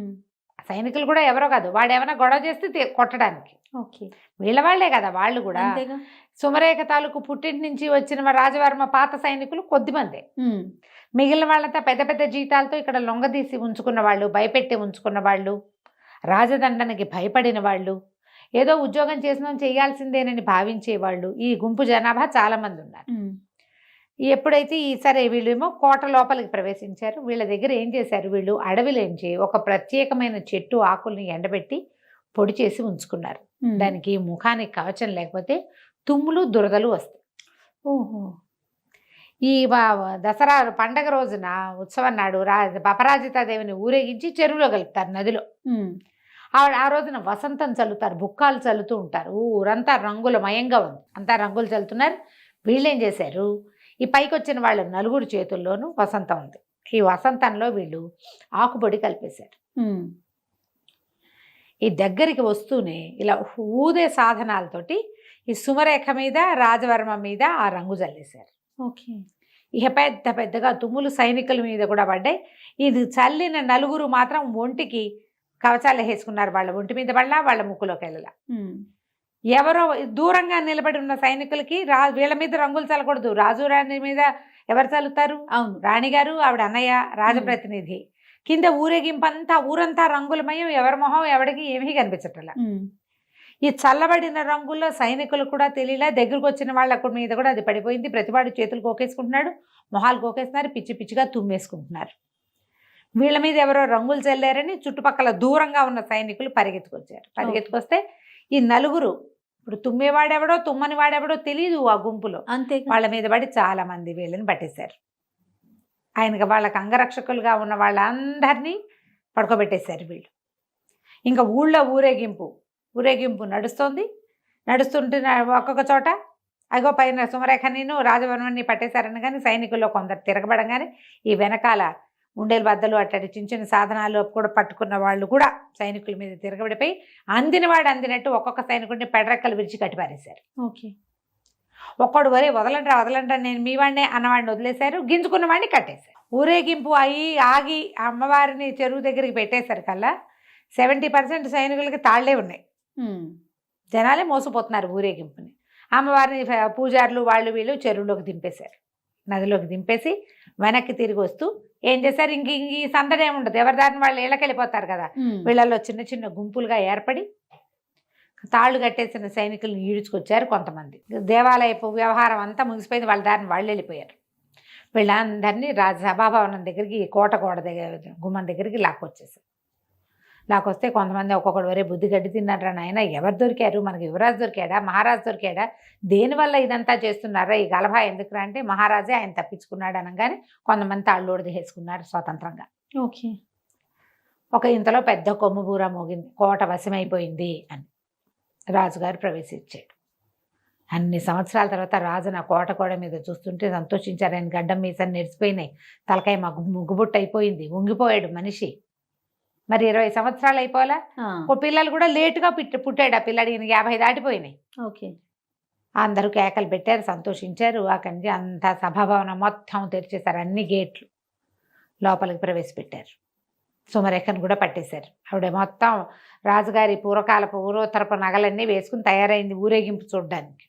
సైనికులు కూడా ఎవరో కాదు, వాడు ఏమైనా గొడవ చేస్తే కొట్టడానికి. ఓకే. వీళ్ళ వాళ్లే కదా వాళ్ళు కూడా. సుమరేఖ తాలూకు పుట్టింటి నుంచి వచ్చిన రాజవర్మ పాత సైనికులు కొద్దిమందే. మిగిలిన వాళ్ళంతా పెద్ద పెద్ద జీతాలతో ఇక్కడ లొంగదీసి ఉంచుకున్న వాళ్ళు, భయపెట్టి ఉంచుకున్న వాళ్ళు, రాజదండనకి భయపడిన వాళ్ళు, ఏదో ఉద్యోగం చేసినాం చేయాల్సిందేనని భావించేవాళ్ళు. ఈ గుంపు జనాభా చాలామంది ఉన్నారు. ఎప్పుడైతే సరే వీళ్ళేమో కోట లోపలికి ప్రవేశించారు. వీళ్ళ దగ్గర ఏం చేశారు, వీళ్ళు అడవిలోంచి ఒక ప్రత్యేకమైన చెట్టు ఆకుల్ని ఎండబెట్టి పొడి చేసి ఉంచుకున్నారు. దానికి ముఖానికి కవచం లేకపోతే తుమ్ములు దురదలు వస్తాయి. ఓహో. ఈ దసరా పండగ రోజున ఉత్సవం నాడు అపరాజితాదేవిని ఊరేగించి చెరువులో కలుపుతారు, నదిలో. ఆ రోజున వసంతం చల్లుతారు, బుక్కాలు చల్లుతూ ఉంటారు. ఊరంతా రంగులమయంగా ఉంది, అంతా రంగులు చల్లుతున్నారు. వీళ్ళేం చేశారు, ఈ పైకి వచ్చిన వాళ్ళ నలుగురు చేతుల్లోనూ వసంతం ఉంది. ఈ వసంతంలో వీళ్ళు ఆకుపొడి కలిపేశారు. ఈ దగ్గరికి వస్తూనే ఇలా ఊదే సాధనాలతోటి ఈ సుమరేఖ మీద, రాజవర్మ మీద ఆ రంగు చల్లేశారు. ఓకే. ఇక పెద్దగా తుమ్ములు సైనికుల మీద కూడా పడ్డాయి. ఇది చల్లిన నలుగురు మాత్రం ఒంటికి కవచాలు వేసుకున్నారు. వాళ్ళ ఒంటి మీద పడలా, వాళ్ళ ముక్కులోకి వెళ్ళలా. ఎవరో దూరంగా నిలబడి ఉన్న సైనికులకి వీళ్ళ మీద రంగులు చల్లకూడదు. రాజు రాణి మీద ఎవరు చల్లుతారు? అవును, రాణిగారు, ఆవిడ అన్నయ్య, రాజప్రతినిధి. కింద ఊరేగింపంతా ఊరంతా రంగులమయం, ఎవరి మొహం ఎవడికి ఏమీ కనిపించట్లా. ఈ చల్లబడిన రంగుల్లో సైనికులు కూడా తెలియలే, దగ్గరకు వచ్చిన వాళ్ళ మీద కూడా అది పడిపోయింది. ప్రతివాడు చేతులు కోకేసుకుంటున్నాడు, మొహాలు కోకేస్తున్నారు, పిచ్చి పిచ్చిగా తుమ్మేసుకుంటున్నారు. వీళ్ళ మీద ఎవరో రంగులు చల్లారని చుట్టుపక్కల దూరంగా ఉన్న సైనికులు పరిగెత్తుకొచ్చారు. పరిగెత్తుకొస్తే ఈ నలుగురు, ఇప్పుడు తుమ్మేవాడెవడో తుమ్మని వాడెవడో తెలియదు ఆ గుంపులో, అంతే. వాళ్ళ మీద పడి చాలా మంది వీళ్ళని పట్టేశారు. ఆయనకి వాళ్ళకి అంగరక్షకులుగా ఉన్న వాళ్ళందరినీ పడుకోబెట్టేశారు వీళ్ళు. ఇంకా ఊళ్ళో ఊరేగింపు నడుస్తుంటే ఒక్కొక్క చోట అగో పైన సుమరేఖని రాజవర్మని పట్టేశారని కానీ సైనికుల్లో కొందరు తిరగబడంగానే ఈ వెనకాల ఉండేలు బద్దలు అట్టడి చిన్న చిన్న సాధనాలు కూడా పట్టుకున్న వాళ్ళు కూడా సైనికుల మీద తిరగబడిపోయి అందినవాడు అందినట్టు ఒక్కొక్క సైనికుడిని పెడరెక్కలు విరిచి కట్టిపారేశారు. ఓకే. ఒక్కడు వరే వదలండ్రా వదలండ్రా నేను మీ వాడినే అన్నవాడిని వదిలేశారు, గింజుకున్న వాడిని కట్టేశారు. ఊరేగింపు అయ్యి ఆగి అమ్మవారిని చెరువు దగ్గరికి పెట్టేశారు కల్లా 70% సైనికులకి తాళ్లే ఉన్నాయి. జనాలే మోసపోతున్నారు ఊరేగింపుని. అమ్మవారిని పూజారులు వాళ్ళు వీళ్ళు చెరువులోకి దింపేశారు. నదిలోకి దింపేసి వెనక్కి తిరిగి వస్తూ ఏం చేశారు, ఇంక ఈ సందడి ఏముండదు, ఎవరి దారిని వాళ్ళు ఇళ్ళకి వెళ్ళిపోతారు కదా. వీళ్ళల్లో చిన్న చిన్న గుంపులుగా ఏర్పడి తాళ్ళు కట్టేసిన సైనికులను ఈడ్చుకొచ్చారు కొంతమంది. దేవాలయపు వ్యవహారం అంతా ముగిసిపోయింది, వాళ్ళ దారిని వాళ్ళు వెళ్ళిపోయారు. వీళ్ళందరినీ సభాభవనం దగ్గరికి, కోట గోడ దగ్గర గుమ్మం దగ్గరికి లాక్కొచ్చేసారు. లాక్కొస్తే కొంతమంది ఒక్కొక్కడు వరే బుద్ధి గడ్డి తిన్నారా నాయన, ఎవరు దొరికారు, మనకి యువరాజు దొరికాడా, మహారాజు దొరికాడా, దేనివల్ల ఇదంతా చేస్తున్నారా, ఈ గలభా ఎందుకురా అంటే మహారాజే ఆయన తప్పించుకున్నాడు అనగానే కొంతమంది తాళ్ళోడు వేసుకున్నారు స్వతంత్రంగా. ఓకే. ఒక ఇంతలో పెద్ద కొమ్ము బూర మోగింది, కోట వశమైపోయింది అని రాజుగారు ప్రవేశించాడు. అన్ని సంవత్సరాల తర్వాత రాజు నా కోట గోడ మీద చూస్తుంటే సంతోషించారు. ఆయన గడ్డం మీసం నెరిసిపోయినాయి, తలకాయ ముగ్గుబుట్టు అయిపోయింది, ఉంగిపోయాడు మనిషి. మరి 20 సంవత్సరాలు అయిపోలా. పిల్లలు కూడా లేటుగా పుట్టాడు ఆ పిల్లాడు, ఈయన 50 దాటిపోయినాయి. ఓకే. అందరూ కేకలు పెట్టారు, సంతోషించారు. అక్కడి నుంచి అంతా సభాభవనం మొత్తం తెరిచేశారు, అన్ని గేట్లు లోపలికి ప్రవేశపెట్టారు. సుమరేఖను కూడా పట్టేశారు. ఆవిడ మొత్తం రాజుగారి పూర్వోత్తరపు నగలన్నీ వేసుకుని తయారైంది ఊరేగింపు చూడడానికి.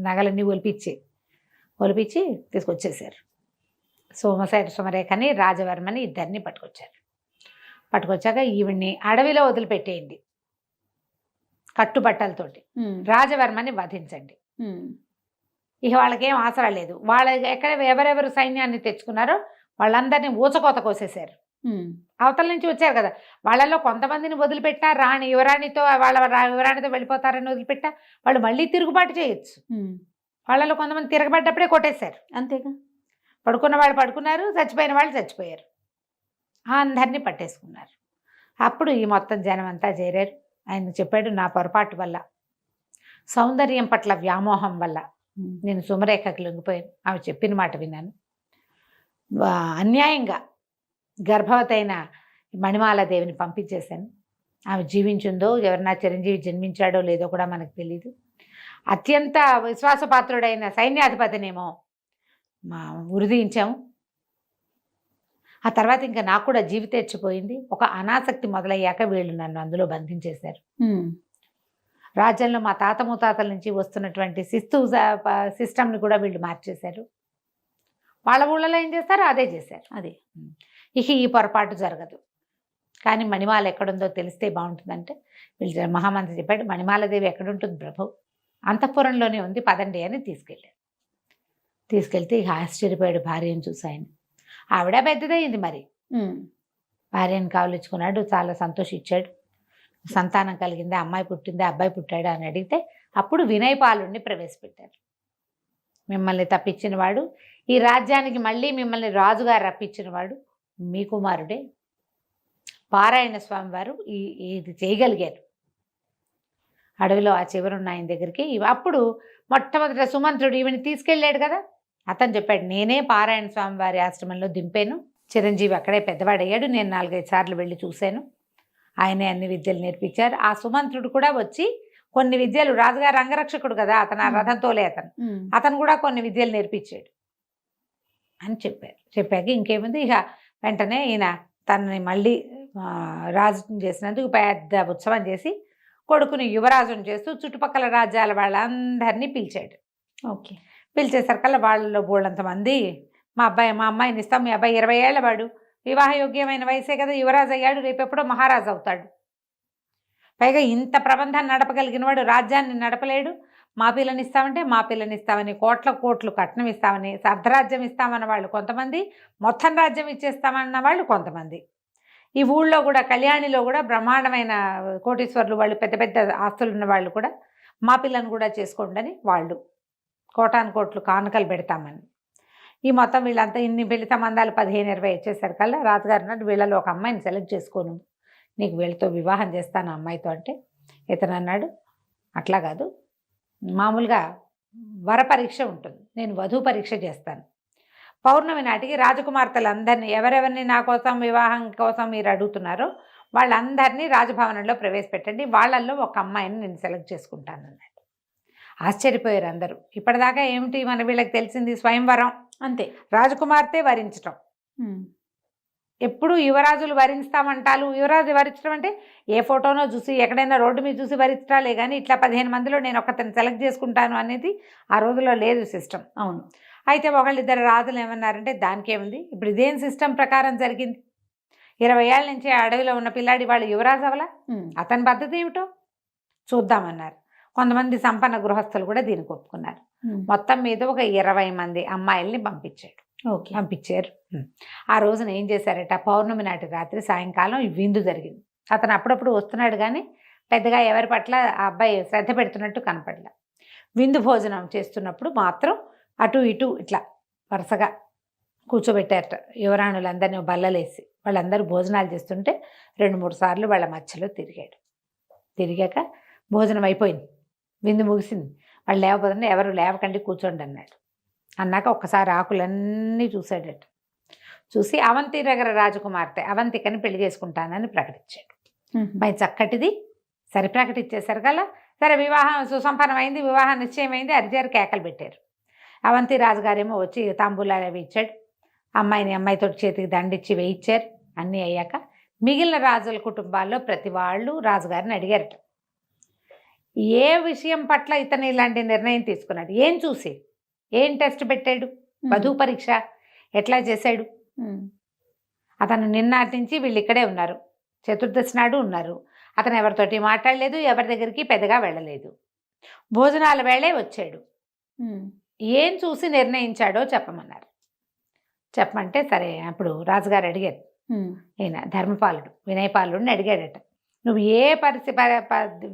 నగలన్నీ ఒలిపించి తీసుకొచ్చేసారు. సుమరేఖని రాజవర్మని ఇద్దరిని పట్టుకొచ్చాక ఈవిడ్ని అడవిలో వదిలిపెట్టేయండి కట్టుబట్టలతోటి, రాజవర్మని వధించండి. ఇక వాళ్ళకేం ఆసరా లేదు. ఎవరెవరు సైన్యాన్ని తెచ్చుకున్నారో వాళ్ళందరినీ ఊచకోత కోసేశారు. అవతల నుంచి వచ్చారు కదా, వాళ్ళలో కొంతమందిని వదిలిపెట్టా, యువరాణితో వెళ్ళిపోతారని వదిలిపెట్టా వాళ్ళు మళ్ళీ తిరుగుబాటు చేయొచ్చు. వాళ్ళలో కొంతమంది తిరగబడ్డప్పుడే కొట్టేశారు. అంతేగా, పడుకున్న వాళ్ళు పడుకున్నారు, చచ్చిపోయిన వాళ్ళు చచ్చిపోయారు. అందరినీ పట్టేసుకున్నారు. అప్పుడు ఈ మొత్తం జనం అంతా చేరారు. ఆయన చెప్పాడు, నా పొరపాటు వల్ల, సౌందర్యం పట్ల వ్యామోహం వల్ల నేను సుమరేఖకి లొంగిపోయాను. ఆమె చెప్పిన మాట విన్నాను. అన్యాయంగా గర్భవతి అయిన మణిమాలాదేవిని పంపించేశాను. ఆమె జీవించిందో, ఎవరన్నా చిరంజీవి జన్మించాడో లేదో కూడా మనకు తెలీదు. అత్యంత విశ్వాసపాత్రుడైన సైన్యాధిపతినేమో ఉరిదించాము. ఆ తర్వాత ఇంకా నాకు కూడా జీవితేచ్చిపోయింది. ఒక అనాసక్తి మొదలయ్యాక వీళ్ళు నన్ను అందులో బంధించేశారు. రాజ్యంలో మా తాత ముత్తాతల నుంచి వస్తున్నటువంటి సిస్టమ్ని కూడా వీళ్ళు మార్చేశారు. వాళ్ళ ఊళ్ళలో ఏం చేస్తారో అదే చేశారు. ఇక ఈ పొరపాటు జరగదు. కానీ మణిమాల ఎక్కడుందో తెలిస్తే బాగుంటుందంటే వీళ్ళు మహామంత్రి చెప్పాడు, మణిమాలదేవి ఎక్కడుంటుంది ప్రభు, అంతఃపురంలోనే ఉంది, పదండి అని తీసుకెళ్తే ఇక ఆశ్చర్యపోయాడు భార్యను చూసి ఆయన. ఆవిడ పెద్దదయ్యింది, మరి భార్యను కావలించుకున్నాడు, చాలా సంతోషించాడు. సంతానం కలిగింది, అమ్మాయి పుట్టింది, అబ్బాయి పుట్టాడు అని అడిగితే అప్పుడు వినయపాలుడిని ప్రవేశపెట్టారు. మిమ్మల్ని తప్పించినవాడు, ఈ రాజ్యానికి మళ్ళీ మిమ్మల్ని రాజుగారు రప్పించినవాడు మీ కుమారుడే పారాయణ స్వామి వారు. ఇది చేయగలిగారు. అడవిలో ఆ చివరున్న ఆయన దగ్గరికి అప్పుడు మొట్టమొదట సుమంత్రుడు ఈవిని తీసుకెళ్ళాడు కదా, అతను చెప్పాడు, నేనే పారాయణ స్వామి వారి ఆశ్రమంలో దింపాను. చిరంజీవి అక్కడే పెద్దవాడయ్యాడు, నేను 4-5 సార్లు వెళ్ళి చూశాను, ఆయనే అన్ని విద్యలు నేర్పించారు. ఆ సుమంత్రుడు కూడా వచ్చి కొన్ని విద్యలు, రాజుగారు అంగరక్షకుడు కదా అతను, ఆ రథంతోలే అతను కూడా కొన్ని విద్యలు నేర్పించాడు అని చెప్పాక ఇంకేముంది, ఇక వెంటనే ఈయన తనని మళ్ళీ రాజుని చేసినందుకు పెద్ద ఉత్సవం చేసి కొడుకుని యువరాజుని చేస్తూ చుట్టుపక్కల రాజ్యాల వాళ్ళందరినీ పిలిచాడు. పిలిచేసరికల్లా వాళ్ళలో బోళ్ళంతమంది మా అమ్మాయిని ఇస్తాం, మీ అబ్బాయి 20 ఏళ్ల వాడు, వివాహయోగ్యమైన వయసే కదా, యువరాజు అయ్యాడు, రేపెప్పుడో మహారాజు అవుతాడు, పైగా ఇంత ప్రబంధాన్ని నడపగలిగిన వాడు రాజ్యాన్ని నడపలేడు, మా పిల్లని ఇస్తామంటే మా పిల్లని ఇస్తామని, కోట్లు కట్నం ఇస్తామని, అర్ధరాజ్యం ఇస్తామన్న వాళ్ళు కొంతమంది, మొత్తం రాజ్యం ఇచ్చేస్తామన్న వాళ్ళు కొంతమంది. ఈ ఊళ్ళో కూడా కళ్యాణిలో కూడా బ్రహ్మాండమైన కోటీశ్వర్లు వాళ్ళు, పెద్ద పెద్ద ఆస్తులు ఉన్న వాళ్ళు కూడా మా పిల్లని కూడా చేసుకోండి అని వాళ్ళు కోట్లు కానుకలు పెడతామని. ఈ మొత్తం వీళ్ళంతా ఇన్ని పెళ్లి సంబంధాలు 15-20 ఇచ్చేసరికల్లా రాజుగారు అన్నట్టు వీళ్ళలో ఒక అమ్మాయిని సెలెక్ట్ చేసుకోను, నీకు వీళ్ళతో వివాహం చేస్తాను అమ్మాయితో అంటే ఇతను అన్నాడు, అట్లా కాదు, మామూలుగా వర పరీక్ష ఉంటుంది, నేను వధు పరీక్ష చేస్తాను, పౌర్ణమి నాటికి రాజకుమార్తెలందరినీ ఎవరెవరిని నా కోసం వివాహం కోసం మీరు అడుగుతున్నారో వాళ్ళందరినీ రాజభవనంలో ప్రవేశపెట్టండి, వాళ్ళల్లో ఒక అమ్మాయిని నేను సెలెక్ట్ చేసుకుంటాను అన్నాడు. ఆశ్చర్యపోయారు అందరూ. ఇప్పటిదాకా ఏమిటి మన వీళ్ళకి తెలిసింది స్వయంవరం, అంతే. రాజకుమార్తె వరించటం. ఎప్పుడు యువరాజులు వరిస్తామంటారు. యువరాజు వరించడం అంటే ఏ ఫోటోనో చూసి ఎక్కడైనా రోడ్డు మీద చూసి వరిస్తాలే కానీ ఇట్లా 15 మందిలో నేను ఒకతను సెలెక్ట్ చేసుకుంటాను అనేది ఆ రోజుల్లో లేదు సిస్టమ్. అవును. అయితే ఒకళ్ళిద్దరు రాజులు ఏమన్నారంటే దానికేముంది, ఇప్పుడు ఇదేం సిస్టమ్ ప్రకారం జరిగింది, 20 ఏళ్ళ నుంచి అడవిలో ఉన్న పిల్లాడి వాళ్ళు యువరాజు అవలా, అతని పద్ధతి ఏమిటో చూద్దామన్నారు. కొంతమంది సంపన్న గృహస్థులు కూడా దీనికి ఒప్పుకున్నారు. మొత్తం మీద ఒక 20 మంది అమ్మాయిల్ని పంపించారు. ఆ రోజున ఏం చేశారట, పౌర్ణమి నాటి రాత్రి సాయంకాలం విందు జరిగింది. అతను అప్పుడప్పుడు వస్తున్నాడు కానీ పెద్దగా ఎవరి పట్ల ఆ అబ్బాయి శ్రద్ధ పెడుతున్నట్టు కనపడలే. విందు భోజనం చేస్తున్నప్పుడు మాత్రం అటు ఇటు ఇట్లా వరుసగా కూర్చోబెట్టారట యువరాణులందరినీ బల్లలేసి. వాళ్ళందరూ భోజనాలు చేస్తుంటే 2-3 సార్లు వాళ్ళ మధ్యలో తిరిగాడు. తిరిగాక భోజనం అయిపోయింది, విందు ముగిసింది. వాళ్ళు లేవబోతుంటే ఎవరు లేవకండి కూర్చోండి అన్నాడు. అన్నాక ఒక్కసారి ఆకులన్నీ చూశాడట. చూసి అవంతి నగర రాజకుమార్తె అవంతికని పెళ్లి చేసుకుంటానని ప్రకటించాడు. పై చక్కటిది సరే ప్రకటించేశారు కదా. సరే వివాహం సుసంపన్నమైంది, వివాహం నిశ్చయమైంది, అరిచారు, కేకలు పెట్టారు. అవంతి రాజుగారేమో వచ్చి తాంబూలాలు అవి ఇచ్చాడు. అమ్మాయితో చేతికి దండిచ్చి వేయించారు. అన్నీ అయ్యాక మిగిలిన రాజుల కుటుంబాల్లో ప్రతి వాళ్ళు రాజుగారిని అడిగారట, ఏ విషయం పట్ల ఇతను ఇలాంటి నిర్ణయం తీసుకున్నాడు, ఏం చూసి, ఏం టెస్ట్ పెట్టాడు, వధువు పరీక్ష ఎట్లా చేశాడు. అతను నిన్నటి నుంచి వీళ్ళు ఇక్కడే ఉన్నారు, చతుర్దశి నాడు ఉన్నారు. అతను ఎవరితోటి మాట్లాడలేదు, ఎవరి దగ్గరికి పెద్దగా వెళ్ళలేదు, భోజనాల వేళే వచ్చాడు. ఏం చూసి నిర్ణయించాడో చెప్పమన్నారు. చెప్పమంటే సరే అప్పుడు రాజుగారు అడిగారు, ఈయన ధర్మపాలుడు వినయపాలుడిని అడిగాడట, నువ్వు ఏ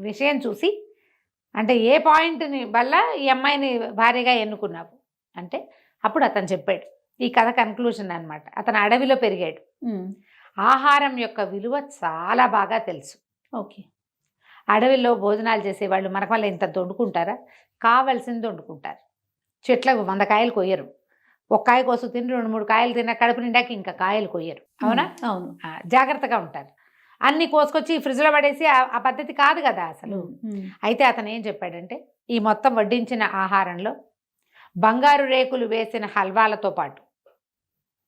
విషయం చూసి అంటే ఏ పాయింట్ని వల్ల ఈ అమ్మాయిని భార్యగా ఎన్నుకున్నావు అంటే అప్పుడు అతను చెప్పాడు. ఈ కథ కన్క్లూషన్ అనమాట. అతను అడవిలో పెరిగాడు, ఆహారం యొక్క విలువ చాలా బాగా తెలుసు. ఓకే. అడవిలో భోజనాలు చేసేవాళ్ళు మనకు వల్ల ఇంత వండుకుంటారా, కావలసింది వండుకుంటారు. చెట్లకు 100 కాయలు కొయ్యరు, ఒక కాయ కోసు తిని 2-3 కాయలు తిన్న కడుపు నిండాకి ఇంకా కాయలు కొయ్యరు. అవునా? అవును. జాగ్రత్తగా ఉంటారు. అన్ని కోసుకొచ్చి ఫ్రిడ్జ్లో పడేసి ఆ పద్ధతి కాదు కదా అసలు. అయితే అతను ఏం చెప్పాడంటే ఈ మొత్తం వడ్డించిన ఆహారంలో బంగారు రేకులు వేసిన హల్వాలతో పాటు,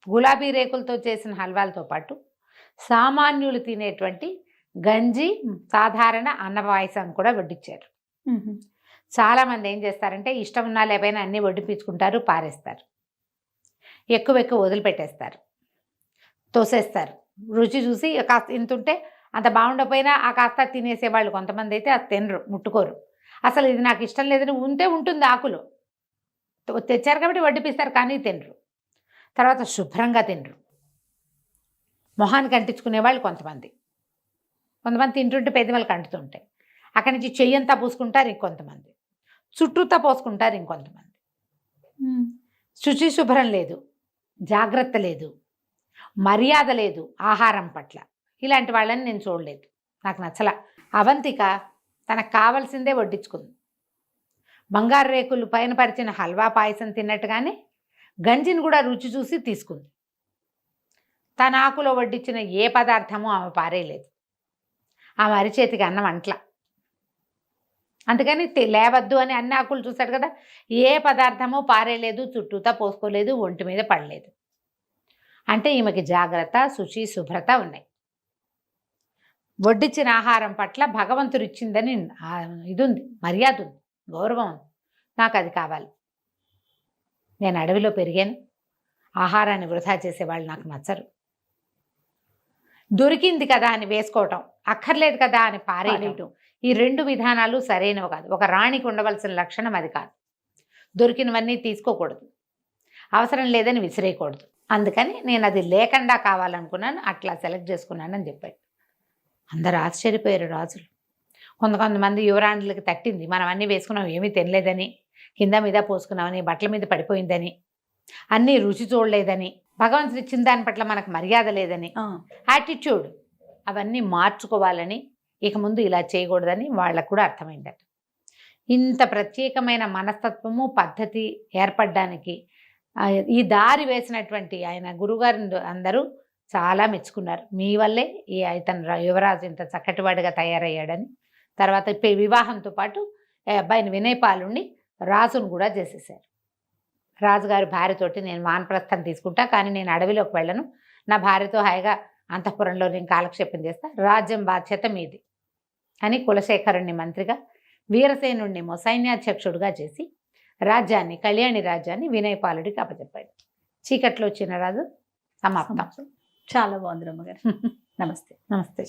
గులాబీ రేకులతో చేసిన హల్వాలతో పాటు సామాన్యులు తినేటువంటి గంజి, సాధారణ అన్న పాయసం కూడా వడ్డించారు. చాలామంది ఏం చేస్తారంటే ఇష్టం ఉన్నా లేకపోయినా అన్నీ వడ్డిపించుకుంటారు, పారేస్తారు, ఎక్కువ వదిలిపెట్టేస్తారు, తోసేస్తారు. రుచి చూసి కాస్త ఇంతుంటే అంత బాగుండకపోయినా ఆ కాస్త తినేసేవాళ్ళు కొంతమంది అయితే అది తినరు, ముట్టుకోరు. అసలు ఇది నాకు ఇష్టం లేదని ఉంటే ఉంటుంది ఆకులో, తెచ్చారు కాబట్టి వడ్డిపిస్తారు కానీ తినరు. తర్వాత శుభ్రంగా తినరు, మొహానికి అంటించుకునేవాళ్ళు కొంతమంది తింటుంటే పెద్దవాళ్ళకి అంటుతుంటాయి. అక్కడి నుంచి చెయ్యంతా పూసుకుంటారు ఇంకొంతమంది, చుట్టూతా పోసుకుంటారు ఇంకొంతమంది. శుచి శుభ్రం లేదు, జాగ్రత్త లేదు, మర్యాద లేదు ఆహారం పట్ల. ఇలాంటి వాళ్ళని నేను చూడలేదు, నాకు నచ్చలా. అవంతిక తనకు కావాల్సిందే వడ్డించుకుంది. బంగారు రేకులు పైన పరిచిన హల్వా పాయసం తిన్నట్టుగానే గంజిని కూడా రుచి చూసి తీసుకుంది. తన ఆకులో వడ్డించిన ఏ పదార్థము ఆమె పారేయలేదు. ఆమె అరిచేతికి అన్నం అంట్ల. అందుకని లేవద్దు అని అన్ని ఆకులు చూశాడు కదా, ఏ పదార్థము పారేయలేదు, చుట్టూతా పోసుకోలేదు, ఒంటి మీద పడలేదు. అంటే ఈమెకి జాగ్రత్త, శుచి, శుభ్రత ఉన్నాయి. వడ్డించిన ఆహారం పట్ల భగవంతుడు ఇచ్చిందని ఇది ఉంది, మర్యాద ఉంది, గౌరవం ఉంది. నాకు అది కావాలి. నేను అడవిలో పెరిగాను, ఆహారాన్ని వృధా చేసేవాళ్ళు నాకు నచ్చరు. దొరికింది కదా అని వేసుకోవటం, అక్కర్లేదు కదా అని పారేయటం, ఈ 2 విధానాలు సరైనవి కాదు. ఒక రాణికి ఉండవలసిన లక్షణం అది కాదు. దొరికినవన్నీ తీసుకోకూడదు, అవసరం లేదని విసిరేయకూడదు. అందుకని నేను అది లేకుండా కావాలనుకున్నాను, అట్లా సెలెక్ట్ చేసుకున్నానని చెప్పాడు. అందరూ ఆశ్చర్యపోయారు రాజులు. కొంతమంది యువరాణులకి తట్టింది, మనం అన్నీ వేసుకున్నాం ఏమీ తినలేదని, కింద మీద పోసుకున్నామని, బట్టల మీద పడిపోయిందని, అన్నీ రుచి చూడలేదని, భగవంతుడు ఇచ్చిన దాని పట్ల మనకు మర్యాద లేదని, యాటిట్యూడ్ అవన్నీ మార్చుకోవాలని, ఇక ముందు ఇలా చేయకూడదని వాళ్ళకు కూడా అర్థమైందట. ఇంత ప్రత్యేకమైన మనస్తత్వము, పద్ధతి ఏర్పడడానికి ఈ దారి వేసినటువంటి ఆయన గురుగారు అందరూ చాలా మెచ్చుకున్నారు. మీ వల్లే ఈ ఇతను యువరాజు ఇంత చక్కటివాడిగా తయారయ్యాడని. తర్వాత వివాహంతో పాటు ఈ అబ్బాయిని వినయపాలుణ్ణి రాజును కూడా చేసేసారు. రాజుగారి భార్యతోటి నేను వానప్రస్థం తీసుకుంటా, కానీ నేను అడవిలోకి వెళ్ళను, నా భార్యతో హాయిగా అంతఃపురంలో నేను కాలక్షేపం చేస్తా, రాజ్యం బాధ్యత మీది అని కులశేఖరుణ్ణి మంత్రిగా, వీరసేనుణ్ణి సైన్యాధ్యక్షుడిగా చేసి రాజ్యాన్ని, కళ్యాణి రాజ్యాన్ని వినయపాలుడికి అప్పచెప్పాడు. చీకట్లో చిన్నరాజు సమాప్తం. చాలా బాగుంది రమ్మగారు. నమస్తే. నమస్తే.